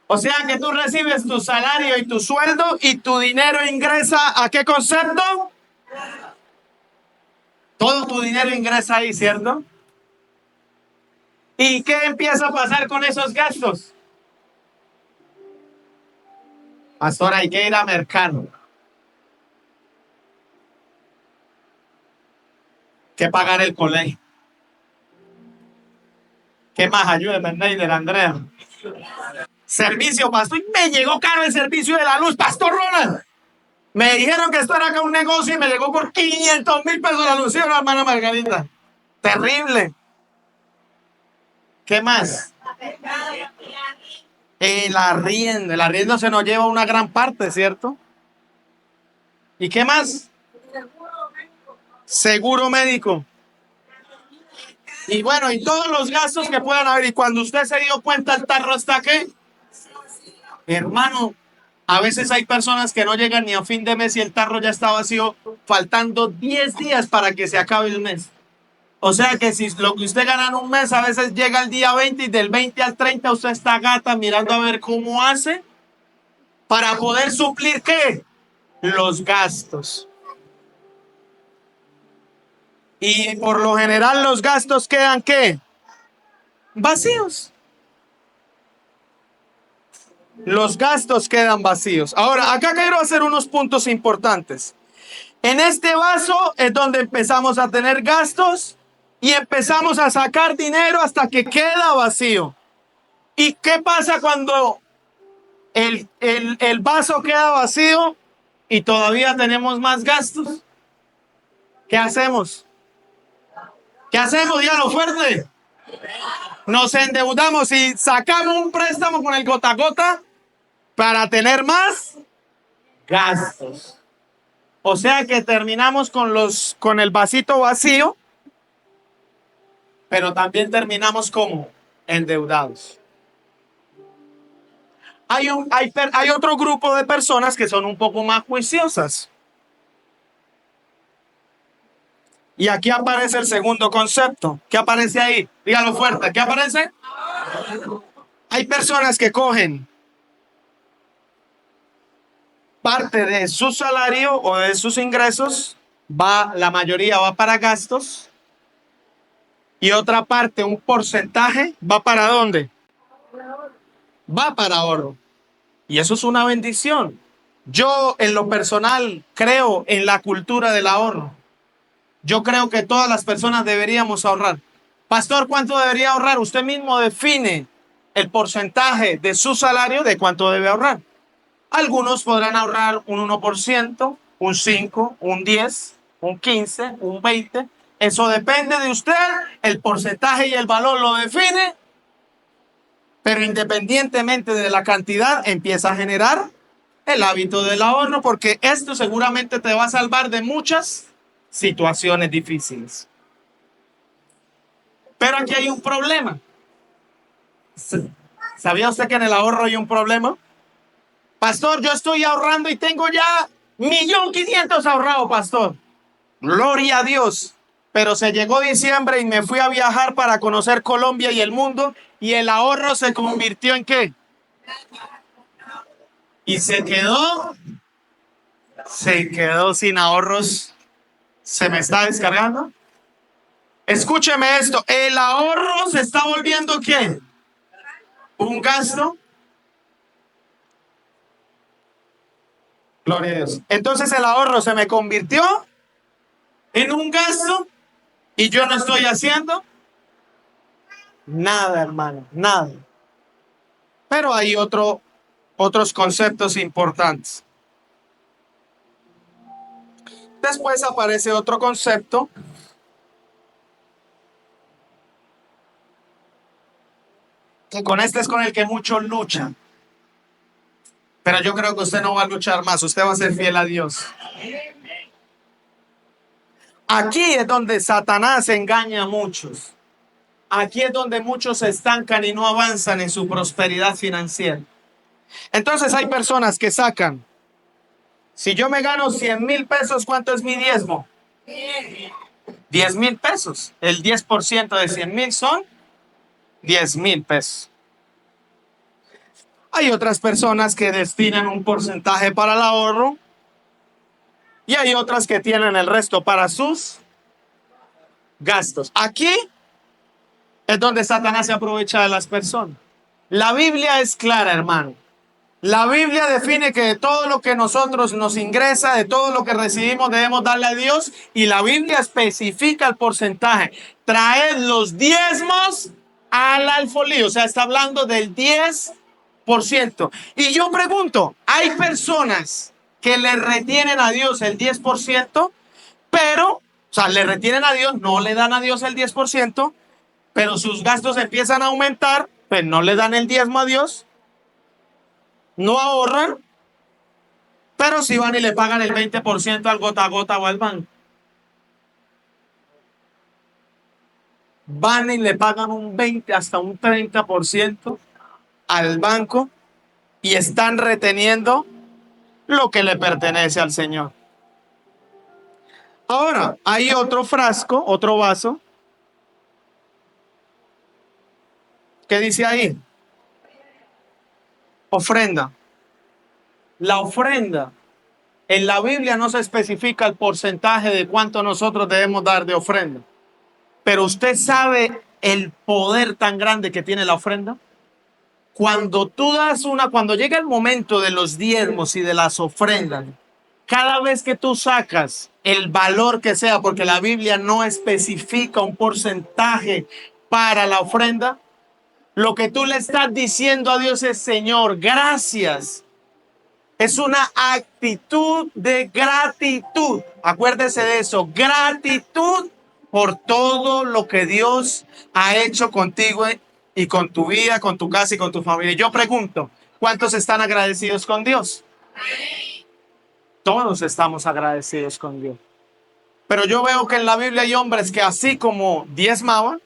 [SPEAKER 1] O sea que tú recibes tu salario y tu sueldo y tu dinero ingresa ¿a qué concepto? Todo tu dinero ingresa ahí, ¿cierto? ¿Y qué empieza a pasar con esos gastos? Pastor, hay que ir a mercado. Que pagar el colegio. ¿Qué más? Ayúdeme, Neider, Andrea. Servicio, pastor. Me llegó caro el servicio de la luz, Pastor Ronald. Me dijeron que esto era acá un negocio y me llegó por 500,000 pesos la luz, ¿sí, la hermana Margarita? Terrible. ¿Qué más? El arriendo se nos lleva una gran parte, ¿cierto? ¿Y qué más? Seguro médico. Y bueno, y todos los gastos que puedan haber. Y cuando usted se dio cuenta, el tarro está ¿qué? Hermano, a veces hay personas que no llegan ni a fin de mes y el tarro ya está vacío, faltando 10 días para que se acabe el mes. O sea que si lo que usted gana en un mes a veces llega el día 20 y del 20 al 30 usted está gata mirando a ver cómo hace para poder suplir ¿qué? Los gastos. Y por lo general los gastos quedan ¿qué? Vacíos. Los gastos quedan vacíos. Ahora, acá quiero hacer unos puntos importantes. En este vaso es donde empezamos a tener gastos y empezamos a sacar dinero hasta que queda vacío. ¿Y qué pasa cuando el vaso queda vacío y todavía tenemos más gastos? ¿Qué hacemos? ¿Qué hacemos? Dígalo fuerte. Nos endeudamos y sacamos un préstamo con el gota a gota para tener más gastos. O sea que terminamos con el vasito vacío, pero también terminamos como endeudados. Hay otro grupo de personas que son un poco más juiciosas. Y aquí aparece el segundo concepto. ¿Qué aparece ahí? Dígalo fuerte. ¿Qué aparece? Hay personas que cogen parte de su salario o de sus ingresos, la mayoría va para gastos y otra parte, un porcentaje, ¿va para dónde? Va para ahorro. Y eso es una bendición. Yo en lo personal creo en la cultura del ahorro. Yo creo que todas las personas deberíamos ahorrar. Pastor, ¿cuánto debería ahorrar? Usted mismo define el porcentaje de su salario de cuánto debe ahorrar. Algunos podrán ahorrar un 1%, un 5%, un 10%, un 15%, un 20%. Eso depende de usted. El porcentaje y el valor lo define. Pero independientemente de la cantidad, empieza a generar el hábito del ahorro, porque esto seguramente te va a salvar de muchas situaciones difíciles. Pero aquí hay un problema. ¿Sabía usted que en el ahorro hay un problema? Pastor, yo estoy ahorrando y tengo ya 1.500.000 ahorrado, pastor. Gloria a Dios. Pero se llegó diciembre y me fui a viajar para conocer Colombia y el mundo, y el ahorro se convirtió en ¿qué? Y se quedó sin ahorros. ¿Se me está descargando? Escúcheme esto, el ahorro se está volviendo ¿qué? Un gasto. Gloria a Dios. Entonces el ahorro se me convirtió en un gasto y yo no estoy haciendo nada, hermano, nada. Pero hay otros conceptos importantes. Después aparece otro concepto que con este es con el que muchos luchan. Pero yo creo que usted no va a luchar más, usted va a ser fiel a Dios. Aquí es donde Satanás engaña a muchos. Aquí es donde muchos se estancan y no avanzan en su prosperidad financiera. Entonces hay personas que sacan, si yo me gano 100.000 pesos, ¿cuánto es mi diezmo? 10.000 pesos. El 10% de 100.000 son 10.000 pesos. Hay otras personas que destinan un porcentaje para el ahorro y hay otras que tienen el resto para sus gastos. Aquí es donde Satanás se aprovecha de las personas. La Biblia es clara, hermano. La Biblia define que de todo lo que nosotros nos ingresa, de todo lo que recibimos, debemos darle a Dios. Y la Biblia especifica el porcentaje. Traed los diezmos al alfolí. O sea, está hablando del 10%. Y yo pregunto, hay personas que le retienen a Dios el 10%, pero, o sea, le retienen a Dios, no le dan a Dios el 10%, pero sus gastos empiezan a aumentar, pues no le dan el diezmo a Dios. No ahorran, pero sí van y le pagan el 20% al gota a gota o al banco. Van y le pagan un 20 hasta un 30% al banco y están reteniendo lo que le pertenece al Señor. Ahora, hay otro frasco, otro vaso, que dice ahí, ofrenda. La ofrenda. En la Biblia no se especifica el porcentaje de cuánto nosotros debemos dar de ofrenda. Pero usted sabe el poder tan grande que tiene la ofrenda. Cuando cuando llega el momento de los diezmos y de las ofrendas, cada vez que tú sacas el valor que sea, porque la Biblia no especifica un porcentaje para la ofrenda, lo que tú le estás diciendo a Dios es: Señor, gracias. Es una actitud de gratitud. Acuérdese de eso, gratitud por todo lo que Dios ha hecho contigo y con tu vida, con tu casa y con tu familia. Yo pregunto, ¿cuántos están agradecidos con Dios? Todos estamos agradecidos con Dios. Pero yo veo que en la Biblia hay hombres que así como diezmaban,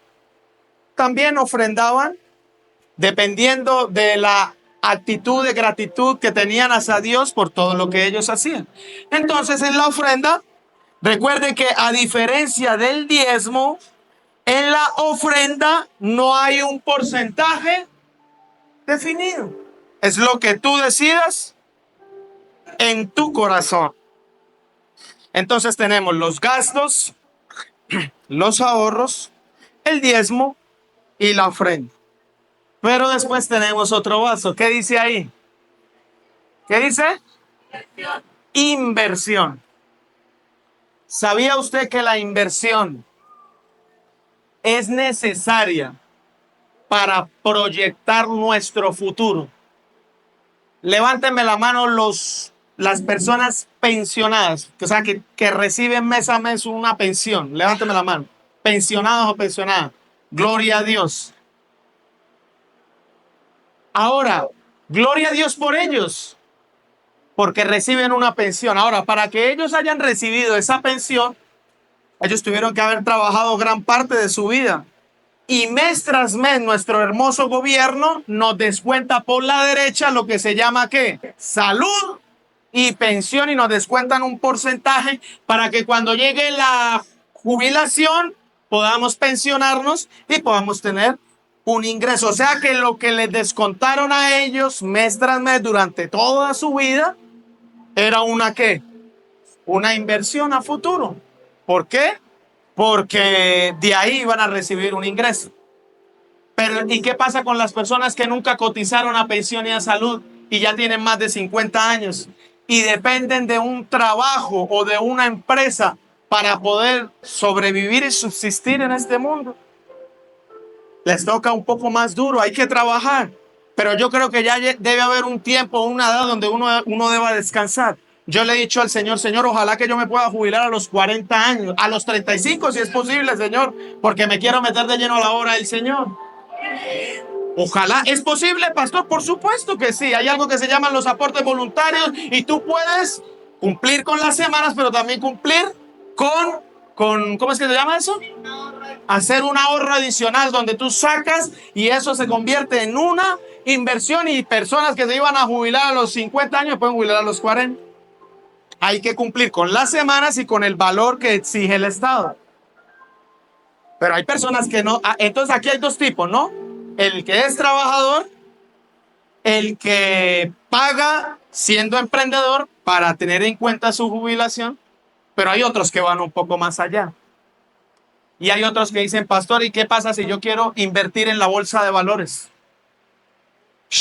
[SPEAKER 1] también ofrendaban, dependiendo de la actitud de gratitud que tenían hacia Dios por todo lo que ellos hacían. Entonces, en la ofrenda, recuerde que a diferencia del diezmo, en la ofrenda no hay un porcentaje definido. Es lo que tú decidas en tu corazón. Entonces tenemos los gastos, los ahorros, el diezmo y la ofrenda. Pero después tenemos otro vaso. ¿Qué dice ahí? ¿Qué dice? Inversión. ¿Sabía usted que la inversión es necesaria para proyectar nuestro futuro? Levánteme la mano las personas pensionadas, o sea, que reciben mes a mes una pensión. Levánteme la mano. Pensionados o pensionadas. Gloria a Dios. Ahora, gloria a Dios por ellos. porque reciben una pensión. Ahora, para que ellos hayan recibido esa pensión, ellos tuvieron que haber trabajado gran parte de su vida. Y mes tras mes nuestro hermoso gobierno nos descuenta por la derecha lo que se llama ¿qué? Salud y pensión, y nos descuentan un porcentaje para que cuando llegue la jubilación podamos pensionarnos y podamos tener un ingreso. O sea que lo que les descontaron a ellos mes tras mes durante toda su vida era una ¿qué? Una inversión a futuro. ¿Por qué? Porque de ahí iban a recibir un ingreso. Pero, ¿y qué pasa con las personas que nunca cotizaron a pensión y a salud y ya tienen más de 50 años y dependen de un trabajo o de una empresa para poder sobrevivir y subsistir en este mundo? Les toca un poco más duro, hay que trabajar. Pero yo creo que ya debe haber un tiempo, una edad donde uno deba descansar. Yo le he dicho al Señor, Señor, ojalá que yo me pueda jubilar a los 40 años, a los 35 si es posible, Señor, porque me quiero meter de lleno a la obra del Señor. Ojalá. ¿Es posible, pastor? Por supuesto que sí. Hay algo que se llaman los aportes voluntarios y tú puedes cumplir con las semanas, pero también cumplir con ¿cómo es que se llama eso? Hacer un ahorro adicional donde tú sacas y eso se convierte en una inversión, y personas que se iban a jubilar a los 50 años pueden jubilar a los 40. Hay que cumplir con las semanas y con el valor que exige el Estado. Pero hay personas que no. Entonces aquí hay dos tipos, ¿no? El que es trabajador, el que paga siendo emprendedor para tener en cuenta su jubilación, pero hay otros que van un poco más allá. Y hay otros que dicen, pastor, ¿y qué pasa si yo quiero invertir en la bolsa de valores?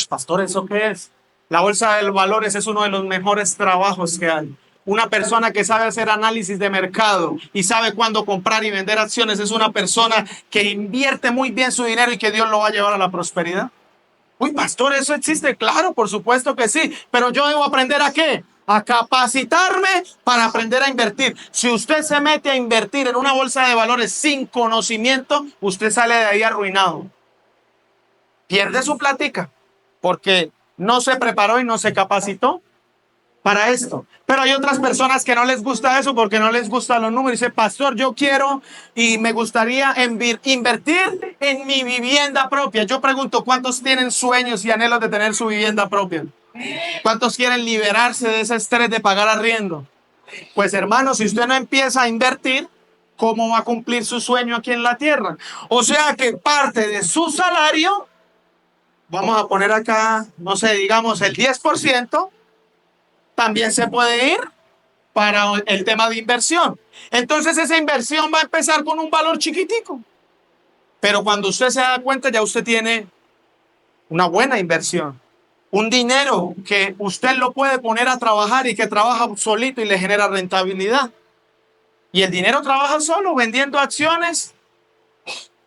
[SPEAKER 1] Pastor, ¿eso qué es? La bolsa de valores es uno de los mejores trabajos que hay. Una persona que sabe hacer análisis de mercado y sabe cuándo comprar y vender acciones es una persona que invierte muy bien su dinero y que Dios lo va a llevar a la prosperidad. Uy, pastor, ¿eso existe? Claro, por supuesto que sí. Pero yo debo aprender ¿a qué? A capacitarme para aprender a invertir. Si usted se mete a invertir en una bolsa de valores sin conocimiento, usted sale de ahí arruinado. Pierde su plática porque no se preparó y no se capacitó para esto. Pero hay otras personas que no les gusta eso porque no les gustan los números. Dice, pastor, yo quiero y me gustaría invertir en mi vivienda propia. Yo pregunto, ¿cuántos tienen sueños y anhelos de tener su vivienda propia? ¿Cuántos quieren liberarse de ese estrés de pagar arriendo? Pues hermano, si usted no empieza a invertir, ¿cómo va a cumplir su sueño aquí en la tierra? O sea que parte de su salario, vamos a poner acá, no sé, digamos el 10%, también se puede ir para el tema de inversión. Entonces esa inversión va a empezar con un valor chiquitico. Pero cuando usted se da cuenta, ya usted tiene una buena inversión. Un dinero que usted lo puede poner a trabajar y que trabaja solito y le genera rentabilidad. Y el dinero trabaja solo vendiendo acciones.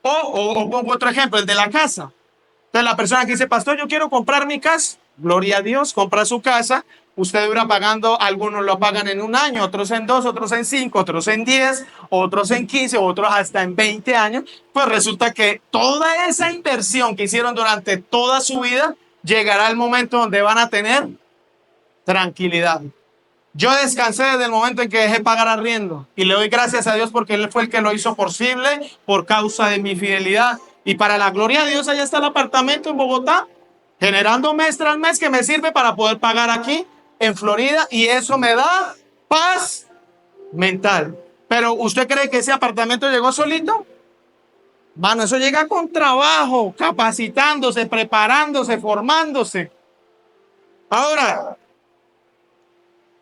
[SPEAKER 1] O pongo otro ejemplo, el de la casa. Entonces la persona que dice, pastor, yo quiero comprar mi casa. Gloria a Dios, compra su casa. Usted dura pagando, algunos lo pagan en un año, otros en 2, otros en 5, otros en 10, otros en 15, otros hasta en 20 años. Pues resulta que toda esa inversión que hicieron durante toda su vida llegará el momento donde van a tener tranquilidad. Yo descansé desde el momento en que dejé pagar arriendo y le doy gracias a Dios porque Él fue el que lo hizo posible por causa de mi fidelidad. Y para la gloria de Dios, allá está el apartamento en Bogotá, generando mes tras mes que me sirve para poder pagar aquí en Florida, y eso me da paz mental. Pero ¿usted cree que ese apartamento llegó solito? Mano, eso llega con trabajo, capacitándose, preparándose, formándose. Ahora,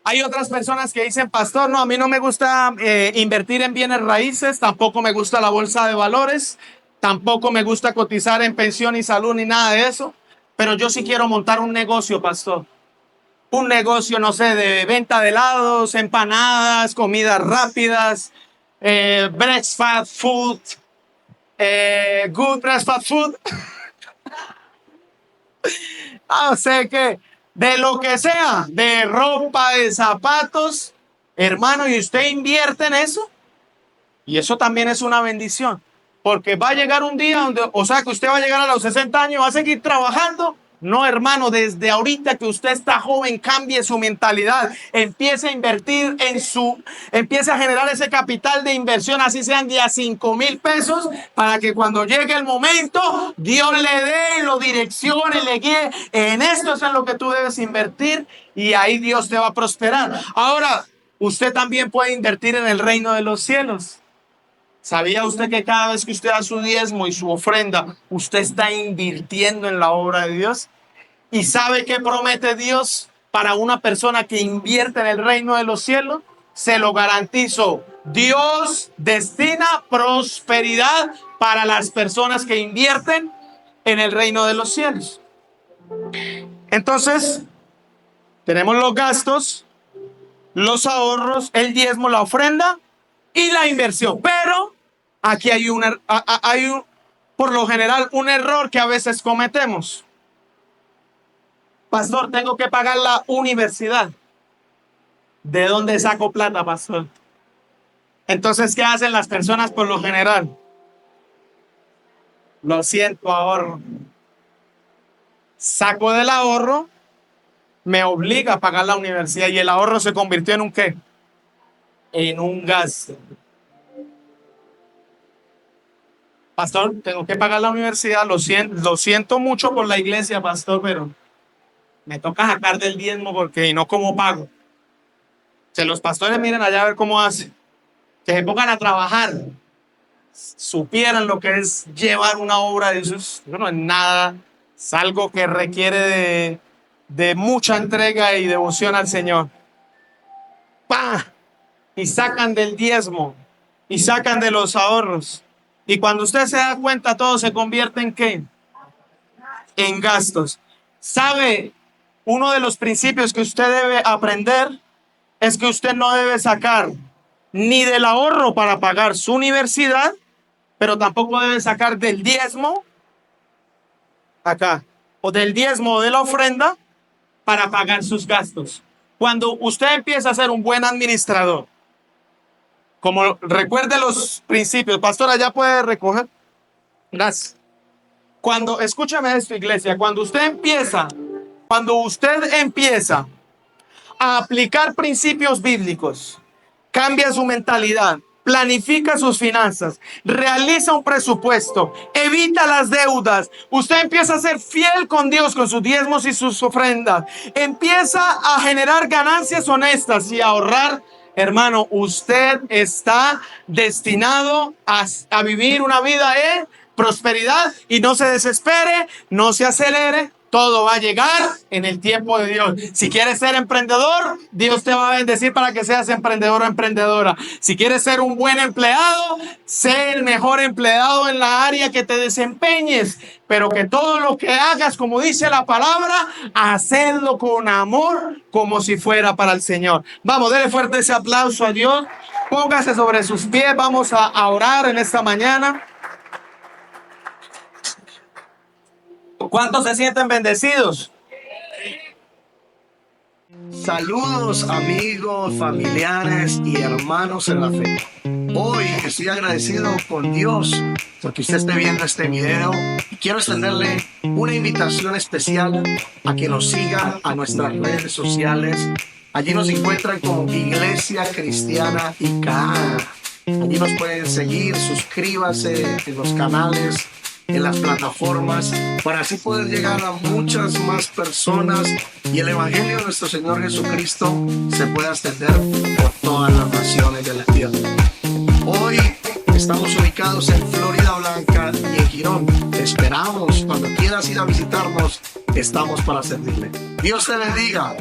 [SPEAKER 1] hay otras personas que dicen, pastor, no, a mí no me gusta invertir en bienes raíces, tampoco me gusta la bolsa de valores, tampoco me gusta cotizar en pensión y salud ni nada de eso, pero yo sí quiero montar un negocio, pastor. Un negocio, no sé, de venta de helados, empanadas, comidas rápidas, breakfast food, good breakfast food. Sé que de lo que sea, de ropa, de zapatos, hermano, y usted invierte en eso. Y eso también es una bendición, porque va a llegar un día donde, o sea, que usted va a llegar a los 60 años, va a seguir trabajando No, hermano, desde ahorita que usted está joven, cambie su mentalidad. Empiece a invertir empiece a generar ese capital de inversión, así sean de a 5,000 pesos, para que cuando llegue el momento, Dios le dé, lo direccione, le guíe. En esto es en lo que tú debes invertir y ahí Dios te va a prosperar. Ahora, usted también puede invertir en el reino de los cielos. ¿Sabía usted que cada vez que usted da su diezmo y su ofrenda, usted está invirtiendo en la obra de Dios? ¿Y sabe qué promete Dios para una persona que invierte en el reino de los cielos? Se lo garantizo. Dios destina prosperidad para las personas que invierten en el reino de los cielos. Entonces, tenemos los gastos, los ahorros, el diezmo, la ofrenda y la inversión. Pero aquí hay por lo general, un error que a veces cometemos. Pastor, tengo que pagar la universidad. ¿De dónde saco plata, pastor? Entonces, ¿qué hacen las personas por lo general? Lo siento, ahorro. Saco del ahorro, me obliga a pagar la universidad y el ahorro se convirtió en un ¿qué? En un gasto. Pastor, tengo que pagar la universidad, lo siento mucho por la iglesia, pastor, pero me toca sacar del diezmo porque no como pago. Que los pastores miren allá a ver cómo hacen. Que se pongan a trabajar. Supieran lo que es llevar una obra de Dios. No es nada. Es algo que requiere de mucha entrega y devoción al Señor. ¡Pah! Y sacan del diezmo. Y sacan de los ahorros. Y cuando usted se da cuenta, todo se convierte en ¿qué? En gastos. ¿Sabe? Uno de los principios que usted debe aprender es que usted no debe sacar ni del ahorro para pagar su universidad, pero tampoco debe sacar del diezmo, acá, o del diezmo o de la ofrenda para pagar sus gastos. Cuando usted empieza a ser un buen administrador, como recuerde los principios, pastora, ¿ya puede recoger? Gracias. Escúchame esto, iglesia, cuando usted empieza a aplicar principios bíblicos, cambia su mentalidad, planifica sus finanzas, realiza un presupuesto, evita las deudas, usted empieza a ser fiel con Dios, con sus diezmos y sus ofrendas, empieza a generar ganancias honestas y a ahorrar. Hermano, usted está destinado a vivir una vida de prosperidad y no se desespere, no se acelere. Todo va a llegar en el tiempo de Dios. Si quieres ser emprendedor, Dios te va a bendecir para que seas emprendedor o emprendedora. Si quieres ser un buen empleado, sé el mejor empleado en la área que te desempeñes. Pero que todo lo que hagas, como dice la palabra, hacedlo con amor, como si fuera para el Señor. Vamos, denle fuerte ese aplauso a Dios. Póngase sobre sus pies. Vamos a orar en esta mañana. ¿Cuántos se sienten bendecidos?
[SPEAKER 3] Saludos amigos, familiares y hermanos en la fe. Hoy estoy agradecido con Dios porque usted esté viendo este video y quiero extenderle una invitación especial a que nos siga a nuestras redes sociales. Allí nos encuentran como Iglesia Cristiana ICA. Allí nos pueden seguir, suscríbase en los canales, en las plataformas, para así poder llegar a muchas más personas y el evangelio de nuestro Señor Jesucristo se pueda extender por todas las naciones de la tierra. Hoy estamos ubicados en Florida Blanca y en Girón. Te esperamos. Cuando quieras ir a visitarnos, estamos para servirle. Dios te bendiga.